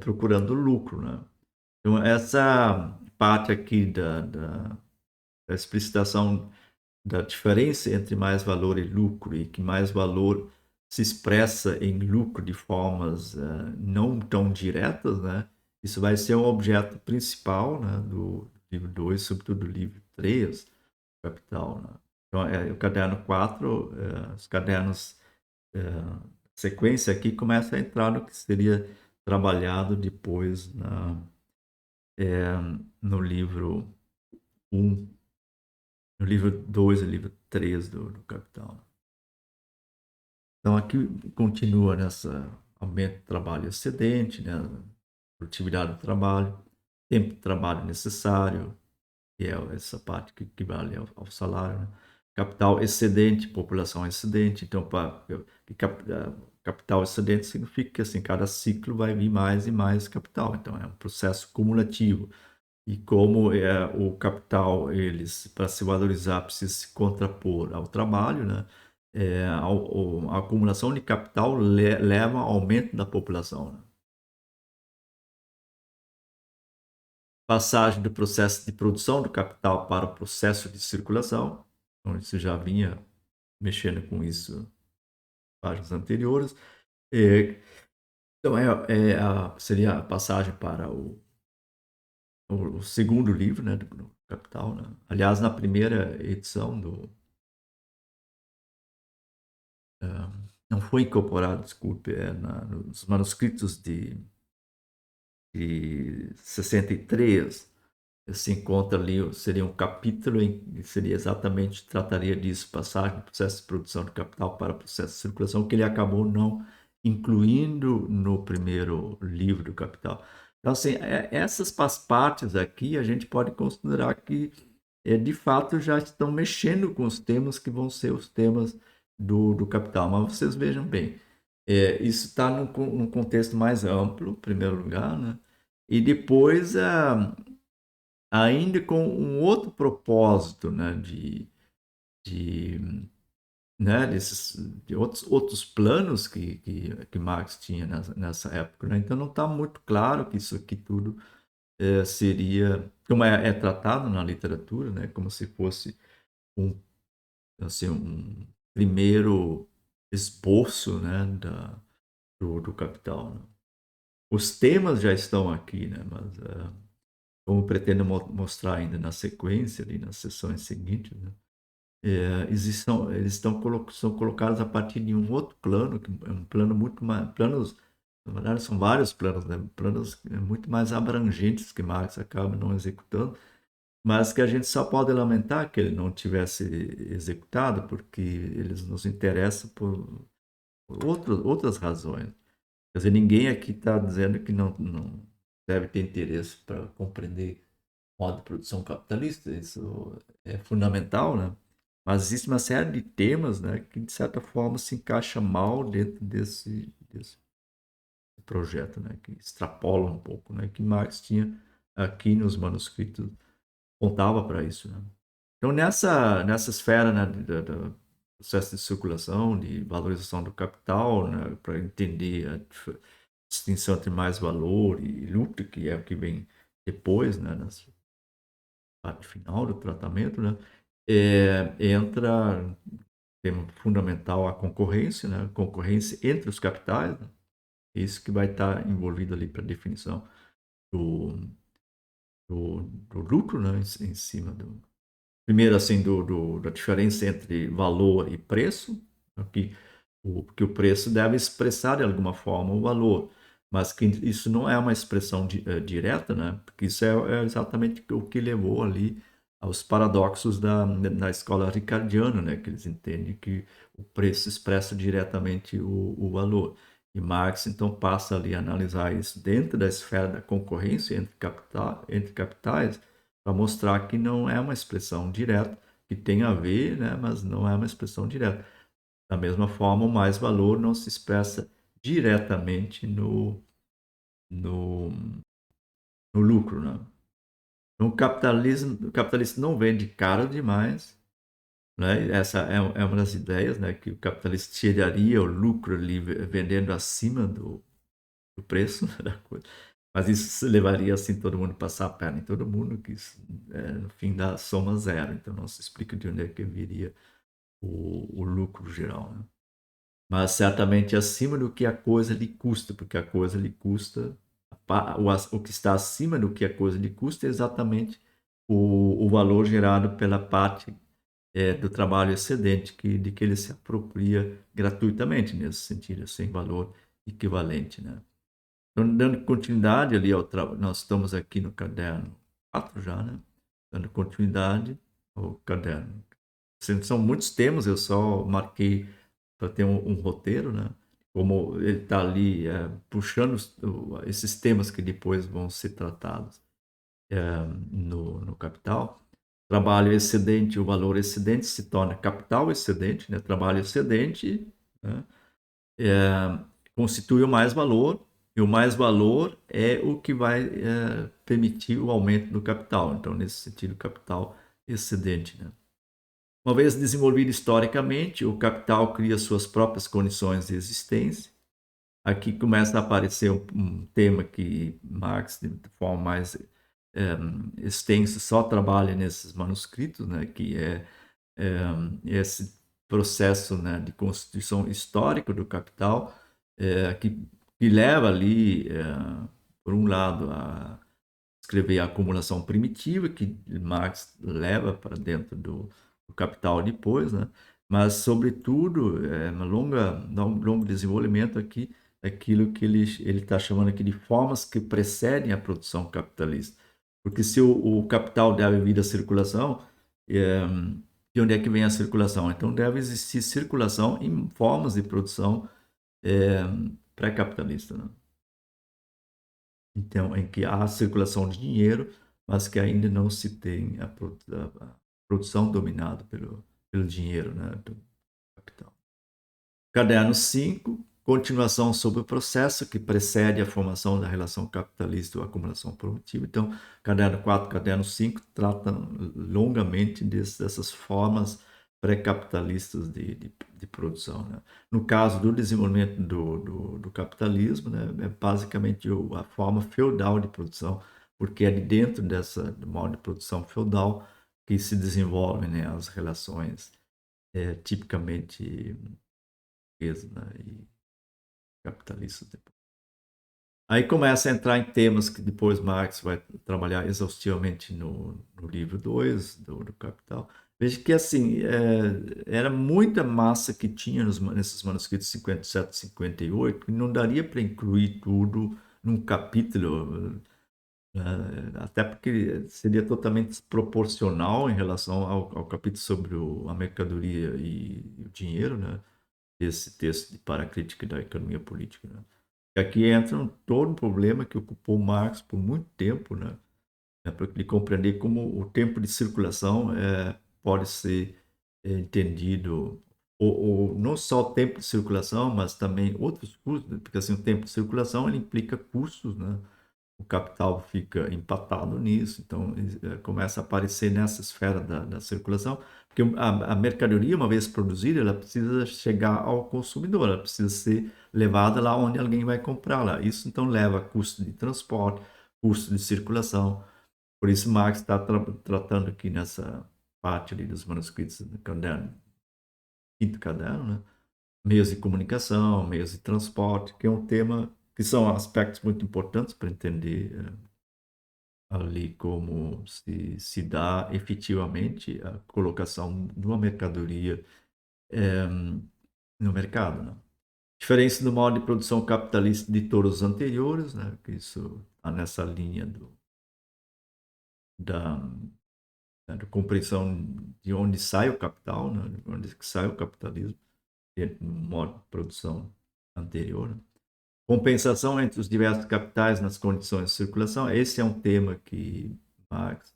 procurando lucro. Né? Então, essa parte aqui da explicitação da diferença entre mais valor e lucro, e que mais valor se expressa em lucro de formas não tão diretas, né? Isso vai ser um objeto principal, né, do livro 2, sobretudo do livro 3, Capital. Né? Então, o caderno 4, os cadernos, sequência aqui começa a entrar no que seria trabalhado depois é, no livro 1, no livro 2 e livro 3 do Capital. Então, aqui continua nessa aumento do trabalho excedente, né? Produtividade do trabalho, tempo de trabalho necessário, que é essa parte que equivale ao salário, né? Capital excedente, população excedente. Então, capital excedente significa que assim, cada ciclo vai vir mais e mais capital. Então, é um processo cumulativo. E como o capital, eles, para se valorizar, precisa se contrapor ao trabalho, né? A acumulação de capital leva ao aumento da população. Né? Passagem do processo de produção do capital para o processo de circulação, onde você já vinha mexendo com isso em páginas anteriores. Então, seria a passagem para o segundo livro, né, do Capital. Né? Aliás, na primeira edição não foi incorporado, desculpe, nos manuscritos de 63, se encontra ali, seria um capítulo em que seria exatamente, trataria disso, passagem do processo de produção de capital para o processo de circulação, que ele acabou não incluindo no primeiro livro do Capital. Então, assim, essas partes aqui a gente pode considerar que, de fato, já estão mexendo com os temas que vão ser os temas do Capital. Mas vocês vejam bem, isso está num contexto mais amplo, em primeiro lugar, né? E depois, ainda com um outro propósito, né, de, né, de outros planos que Marx tinha nessa época. Né? Então não está muito claro que isso aqui tudo seria, como é tratado na literatura, né, como se fosse um, assim, um primeiro esboço, né, do Capital. Né? Os temas já estão aqui, né, mas como pretendo mostrar ainda na sequência, ali nas sessões seguintes, né? São colocados a partir de um outro plano, que é um plano muito mais. Planos, na verdade, são vários planos, né? Planos muito mais abrangentes que Marx acaba não executando, mas que a gente só pode lamentar que ele não tivesse executado, porque eles nos interessam por outras razões. Quer dizer, ninguém aqui está dizendo que não deve ter interesse para compreender o modo de produção capitalista, isso é fundamental, né? Mas existe uma série de temas, né, que de certa forma se encaixa mal dentro desse projeto, né, que extrapola um pouco, né, que Marx tinha aqui nos manuscritos, contava para isso, né? Então, nessa esfera, né, do processo de circulação, de valorização do capital, né, para entender a distinção entre mais valor e lucro, que é o que vem depois, né, na parte final do tratamento, né, entra tema fundamental a concorrência, né, concorrência entre os capitais, né, isso que vai estar envolvido ali para a definição do, do lucro, né, em cima do, primeiro, assim, da diferença entre valor e preço, que o preço deve expressar de alguma forma o valor, mas que isso não é uma expressão direta, né? Porque isso é exatamente o que levou ali aos paradoxos da escola ricardiana, né? Que eles entendem que o preço expressa diretamente o valor. E Marx, então, passa ali a analisar isso dentro da esfera da concorrência entre capitais, para mostrar que não é uma expressão direta, que tem a ver, né, mas não é uma expressão direta. Da mesma forma, o mais valor não se expressa diretamente no, no lucro. Né? Então, o capitalista não vende caro demais. Né? Essa é uma das ideias, né, que o capitalista tiraria o lucro ali vendendo acima do preço da coisa. Mas isso levaria assim todo mundo a passar a perna em todo mundo, que isso, no fim da soma zero. Então não se explica de onde é que viria o lucro geral. Né? Mas certamente acima do que a coisa lhe custa, porque a coisa lhe custa, o que está acima do que a coisa lhe custa é exatamente o valor gerado pela parte do trabalho excedente de que ele se apropria gratuitamente, nesse sentido, sem valor equivalente. Né? Então, dando continuidade ali ao trabalho, nós estamos aqui no caderno 4 já, né? Dando continuidade ao caderno. São muitos temas, eu só marquei para ter um roteiro, né? Como ele está ali puxando esses temas que depois vão ser tratados no capital. Trabalho excedente, o valor excedente se torna capital excedente, né? Trabalho excedente, né? Constitui o mais valor, e o mais valor é o que vai permitir o aumento do capital. Então, nesse sentido, capital excedente. Né? Uma vez desenvolvido historicamente, o capital cria suas próprias condições de existência. Aqui começa a aparecer um tema que Marx, de forma mais extensa, só trabalha nesses manuscritos, né, que é esse processo, né, de constituição histórica do capital, que leva ali, por um lado, a escrever a acumulação primitiva, que Marx leva para dentro do Capital depois, né? Mas, sobretudo, um longo desenvolvimento aqui, aquilo que ele está chamando aqui de formas que precedem a produção capitalista. Porque se o capital deve vir da circulação, é, de onde é que vem a circulação? Então, deve existir circulação em formas de produção é, pré-capitalista, né? Então, em que há circulação de dinheiro, mas que ainda não se tem a produção dominada pelo dinheiro, né, do capital. Caderno 5, continuação sobre o processo que precede a formação da relação capitalista ou acumulação produtiva. Então, caderno 4, caderno 5 tratam longamente dessas formas pré-capitalistas de produção. Né? No caso do desenvolvimento do capitalismo, né, é basicamente a forma feudal de produção, porque é de dentro do modo de produção feudal que se desenvolvem, né, as relações tipicamente, né, e capitalistas depois. Aí começa a entrar em temas que depois Marx vai trabalhar exaustivamente no livro 2 do Capital. Veja que, assim, era muita massa que tinha nesses manuscritos 57 e 58, que não daria para incluir tudo num capítulo, até porque seria totalmente desproporcional em relação ao capítulo sobre a mercadoria e o dinheiro, né? Esse texto de para a crítica da economia política, né? E aqui entra todo um problema que ocupou Marx por muito tempo, né? Para ele compreender como o tempo de circulação pode ser entendido, ou não só o tempo de circulação, mas também outros custos, porque assim, o tempo de circulação ele implica custos, né? O capital fica empatado nisso, então começa a aparecer nessa esfera da circulação, porque a mercadoria, uma vez produzida, ela precisa chegar ao consumidor, ela precisa ser levada lá onde alguém vai comprá-la. Isso então leva a custo de transporte, custo de circulação. Por isso Marx está tratando aqui nessa parte ali dos manuscritos do caderno, quinto caderno, né? Meios de comunicação, meios de transporte, que é um tema que são aspectos muito importantes para entender ali como se dá efetivamente a colocação de uma mercadoria é, no mercado, né? Diferença do modo de produção capitalista de todos os anteriores, né? Que isso está nessa linha da, da compreensão de onde sai o capital, né? De onde sai o capitalismo, no modo de produção anterior, né? Compensação entre os diversos capitais nas condições de circulação. Esse é um tema que Marx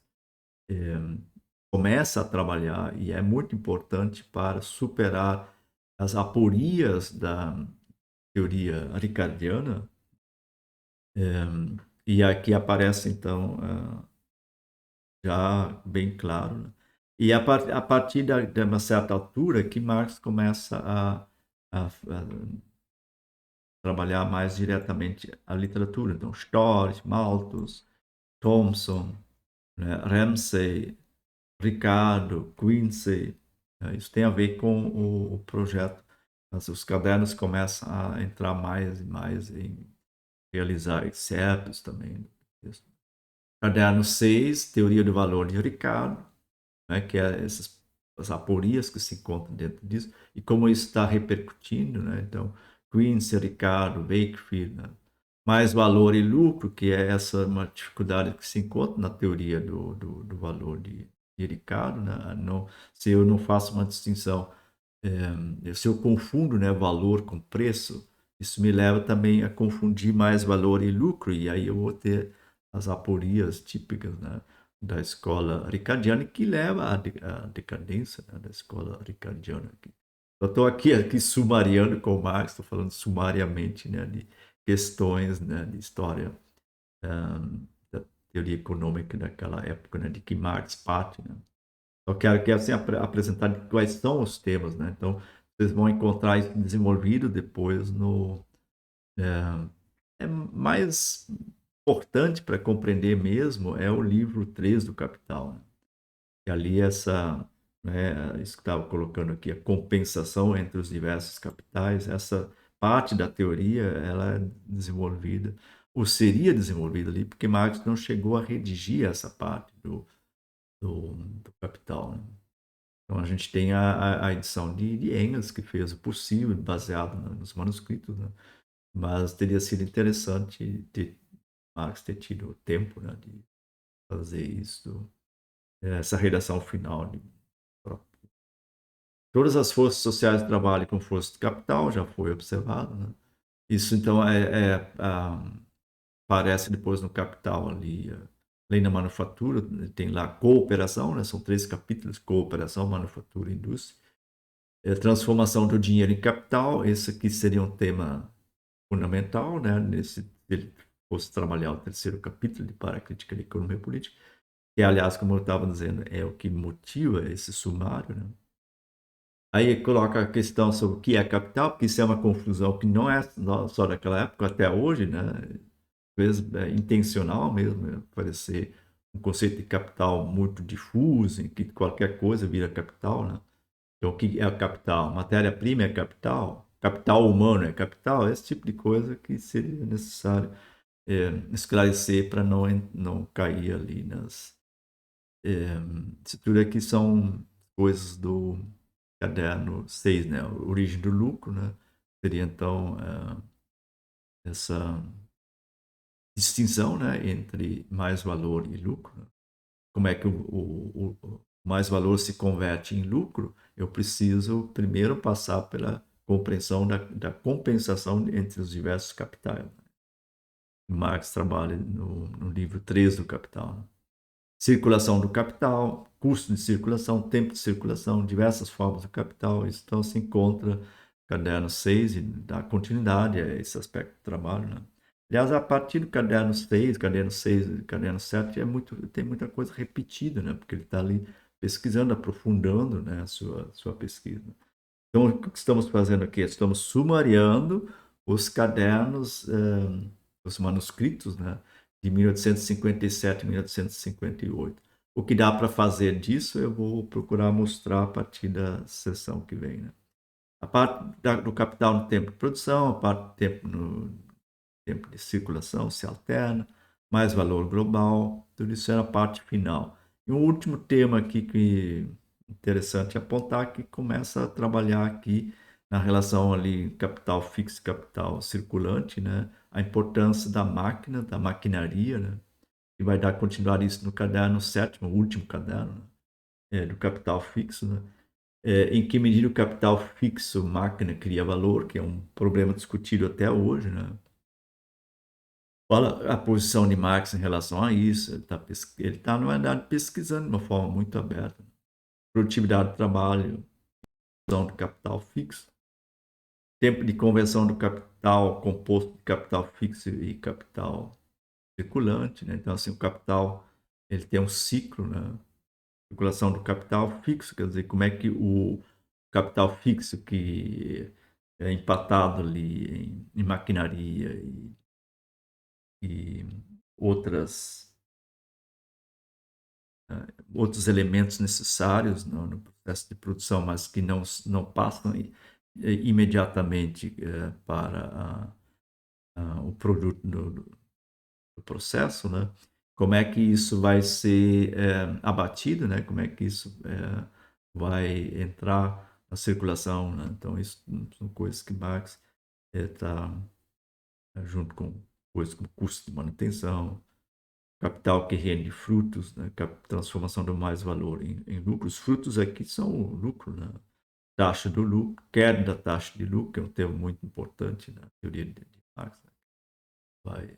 começa a trabalhar e é muito importante para superar as aporias da teoria ricardiana. E aqui aparece, então, já bem claro, né? E a partir de uma certa altura que Marx começa a trabalhar mais diretamente a literatura. Então, Storch, Malthus, Thompson, né, Ramsay, Ricardo, Quincy, né, isso tem a ver com o projeto. Os cadernos começam a entrar mais e mais em realizar excertos também. Caderno 6, Teoria do Valor de Ricardo, né, que é as aporias que se encontram dentro disso, e como isso está repercutindo, né? Então, Quincy, Ricardo, Wakefield, né? Mais valor e lucro, que é essa uma dificuldade que se encontra na teoria do valor de Ricardo, né? Não, se eu não faço uma distinção, se eu confundo, né, valor com preço, isso me leva também a confundir mais valor e lucro, e aí eu vou ter as aporias típicas, né, da escola ricardiana, que leva à decadência, né, da escola ricardiana. Eu estou aqui sumariando com o Marx, estou falando sumariamente, né, de questões, né, de história, da teoria econômica daquela época, né, de que Marx parte, né. Eu quero assim, apresentar quais são os temas, né? Então, vocês vão encontrar isso desenvolvido depois no. É mais importante para compreender mesmo é o livro 3 do Capital, né? E ali né, isso que estava colocando aqui, a compensação entre os diversos capitais, essa parte da teoria, ela é desenvolvida, ou seria desenvolvida ali, porque Marx não chegou a redigir essa parte do Capital, né? Então a gente tem a edição de Engels, que fez o possível, baseado nos manuscritos, né? Mas teria sido interessante Marx ter tido o tempo, né, de fazer isso, essa redação final. Todas as forças sociais trabalham com força de capital, já foi observado, né? Isso então aparece depois no Capital ali, além da manufatura, tem lá cooperação, né? São 3 capítulos: cooperação, manufatura e indústria. Transformação do dinheiro em capital, esse aqui seria um tema fundamental, né? Se ele fosse trabalhar o terceiro capítulo de Para a Crítica da Economia Política, que, aliás, como eu estava dizendo, é o que motiva esse sumário, né? Aí coloca a questão sobre o que é capital, porque isso é uma confusão que não é só daquela época, até hoje, né? Às vezes é intencional mesmo, né? Parecer um conceito de capital muito difuso, em que qualquer coisa vira capital, né? Então, o que é capital? Matéria-prima é capital? Capital humano é capital? Esse tipo de coisa que seria necessário esclarecer para não cair ali nas... Isso tudo aqui são coisas do caderno 6, né? A origem do lucro, né? Seria então essa distinção, né, entre mais valor e lucro, né? Como é que o mais valor se converte em lucro? Eu preciso primeiro passar pela compreensão da compensação entre os diversos capitais. Marx trabalha no livro 3 do Capital, né? Circulação do capital, custo de circulação, tempo de circulação, diversas formas do capital. Isso então se encontra no caderno 6 e dá continuidade a esse aspecto do trabalho, né? Aliás, a partir do caderno 6 e caderno 7 tem muita coisa repetida, né? Porque ele está ali pesquisando, aprofundando, né, a sua pesquisa. Então, o que estamos fazendo aqui? Estamos sumariando os cadernos, os manuscritos, né, de 1857 e 1858. O que dá para fazer disso, eu vou procurar mostrar a partir da sessão que vem, né? A parte do capital no tempo de produção, a parte do tempo no tempo de circulação se alterna, mais valor global, tudo isso é a parte final. E um último tema aqui que é interessante apontar, que começa a trabalhar aqui na relação ali capital fixo e capital circulante, né? A importância da máquina, da maquinaria, né? E vai dar continuar isso no caderno 7º, o último caderno, né? Do capital fixo, né? Em que medida o capital fixo, máquina, cria valor, que é um problema discutido até hoje, né? Fala a posição de Marx em relação a isso. Ele tá, na verdade, pesquisando de uma forma muito aberta. Produtividade do trabalho, do capital fixo, tempo de conversão do capital composto de capital fixo e capital circulante, né? Então, assim, o capital ele tem um ciclo, né? Circulação do capital fixo, quer dizer, como é que o capital fixo que é empatado ali em maquinaria e outras outros elementos necessários no processo de produção, mas que não passam imediatamente para o produto do processo, né? Como é que isso vai ser abatido, né? Como é que isso vai entrar na circulação, né? Então, isso são coisas que Marx está junto com coisas como custo de manutenção, capital que rende frutos, né? Transformação do mais valor em lucro. Os frutos aqui são o lucro, né? Taxa do lucro, queda da taxa de lucro, que é um termo muito importante na teoria de Marx, né? Vai,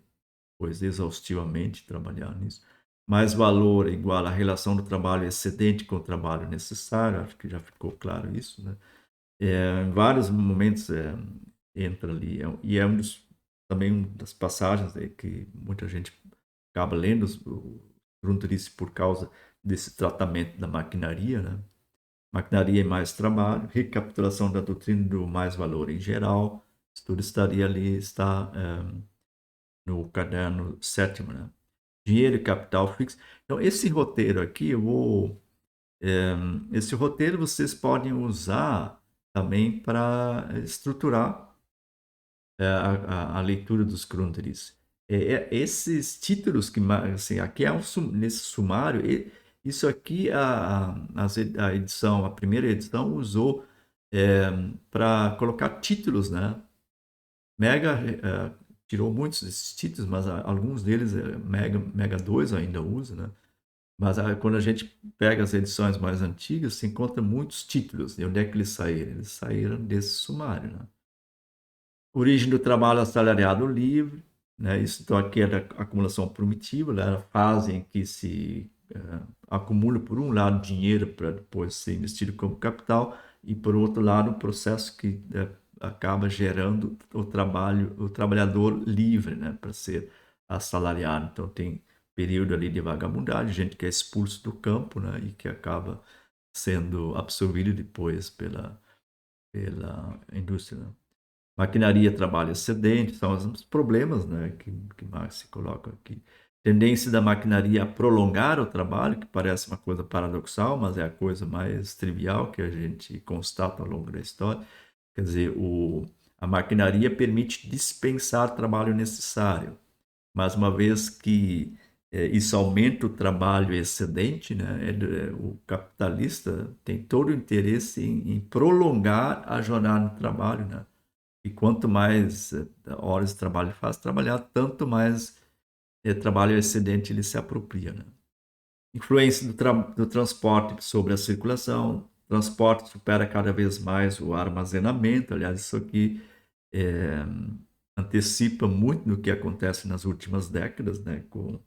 pois, exaustivamente trabalhar nisso. Mais valor é igual à relação do trabalho excedente com o trabalho necessário, acho que já ficou claro isso, né? Em vários momentos entra ali, e é também uma das passagens que muita gente acaba lendo o Grundrisse por causa desse tratamento da maquinaria, né? Maquinaria e mais trabalho, recapitulação da doutrina do mais valor em geral, isso tudo estaria ali, está no caderno 7º, né? Dinheiro e capital fixo. Então, esse roteiro aqui, esse roteiro vocês podem usar também para estruturar a leitura dos Grundrisse. Esses títulos que assim, aqui é nesse sumário, isso aqui a edição, a primeira edição usou para colocar títulos, né? Mega tirou muitos desses títulos, mas alguns deles Mega 2 ainda usa, né? Mas quando a gente pega as edições mais antigas, se encontra muitos títulos. E onde é que eles saíram? Eles saíram desse sumário, né? Origem do trabalho assalariado livre, né? Isso então aqui é da acumulação primitiva, né? A fase em que se acumula, por um lado, dinheiro para depois ser investido como capital, e por outro lado, um processo que acaba gerando o trabalhador livre, né? Para ser assalariado. Então tem período ali de vagabundagem, gente que é expulso do campo, né? E que acaba sendo absorvido depois pela indústria, né? Maquinaria, trabalho excedente, são os problemas, né, que Marx se coloca aqui. Tendência da maquinaria a prolongar o trabalho, que parece uma coisa paradoxal, mas é a coisa mais trivial que a gente constata ao longo da história. Quer dizer, a maquinaria permite dispensar trabalho necessário, mas uma vez que isso aumenta o trabalho excedente, né, o capitalista tem todo o interesse em prolongar a jornada de trabalho, né? E quanto mais horas de trabalho ele faz trabalhar, tanto mais trabalho excedente ele se apropria, né? Influência do transporte sobre a circulação. O transporte supera cada vez mais o armazenamento. Aliás, isso aqui é, antecipa muito do que acontece nas últimas décadas, né, com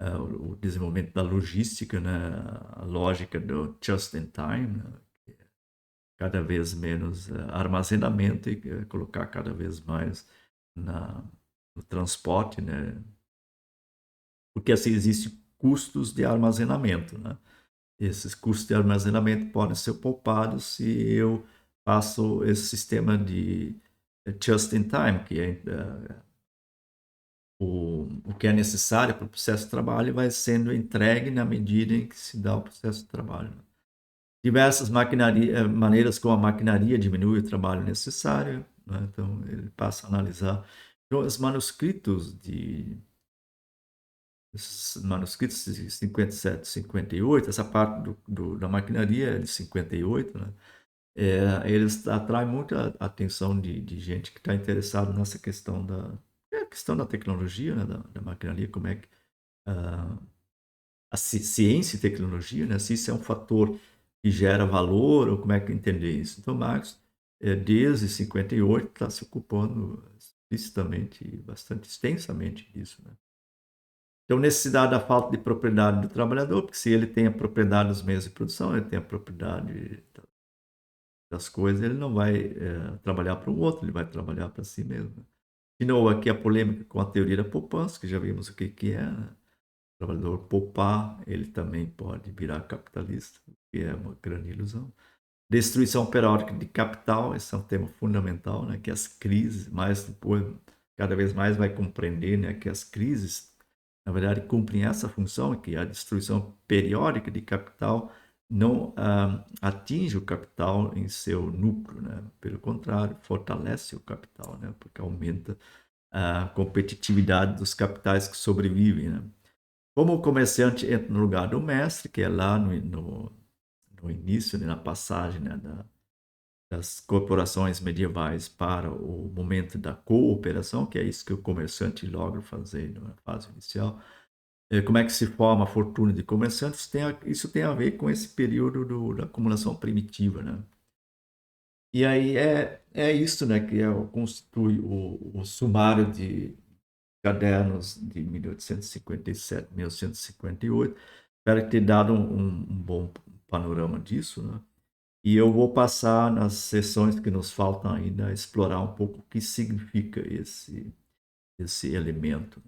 o desenvolvimento da logística, né, a lógica do just in time, né, cada vez menos armazenamento e colocar cada vez mais na, no transporte, né, porque assim existem custos de armazenamento, né? Esses custos de armazenamento podem ser poupados se eu faço esse sistema de just in time, que é o que é necessário para o processo de trabalho vai sendo entregue na medida em que se dá o processo de trabalho. Diversas maneiras como a maquinaria diminui o trabalho necessário, né? Então ele passa a analisar então, os manuscritos de 57, 58, essa parte da maquinaria é de 58, né? Eles atraem muita atenção de gente que está interessado nessa questão da tecnologia, né? Da maquinaria, como é que ah, a ciência e tecnologia, né? Se isso é um fator que gera valor, ou como é que entender isso. Então, Marx, desde 58, está se ocupando explicitamente, bastante extensamente disso, né? Então, necessidade da falta de propriedade do trabalhador, porque se ele tem a propriedade dos meios de produção, ele tem a propriedade das coisas, ele não vai trabalhar para o outro, ele vai trabalhar para si mesmo. De novo, aqui a polêmica com a teoria da poupança, que já vimos o que é, né? O trabalhador poupar, ele também pode virar capitalista, o que é uma grande ilusão. Destruição periódica de capital, esse é um tema fundamental, né? Que as crises, mais depois, cada vez mais vai compreender, né? Que as crises, na verdade, cumprem essa função, que a destruição periódica de capital não atinge o capital em seu núcleo, né? Pelo contrário, fortalece o capital, né? Porque aumenta a competitividade dos capitais que sobrevivem, né? Como o comerciante entra no lugar do mestre, que é lá no início, né, na passagem, né, das corporações medievais para o momento da cooperação, que é isso que o comerciante logra fazer na fase inicial. Como é que se forma a fortuna de comerciantes? Isso tem a ver com esse período da acumulação primitiva, né? E aí é isso, né, que constitui o sumário de cadernos de 1857, 1858. Espero ter dado um bom panorama disso, né? E eu vou passar nas sessões que nos faltam ainda a explorar um pouco o que significa esse elemento.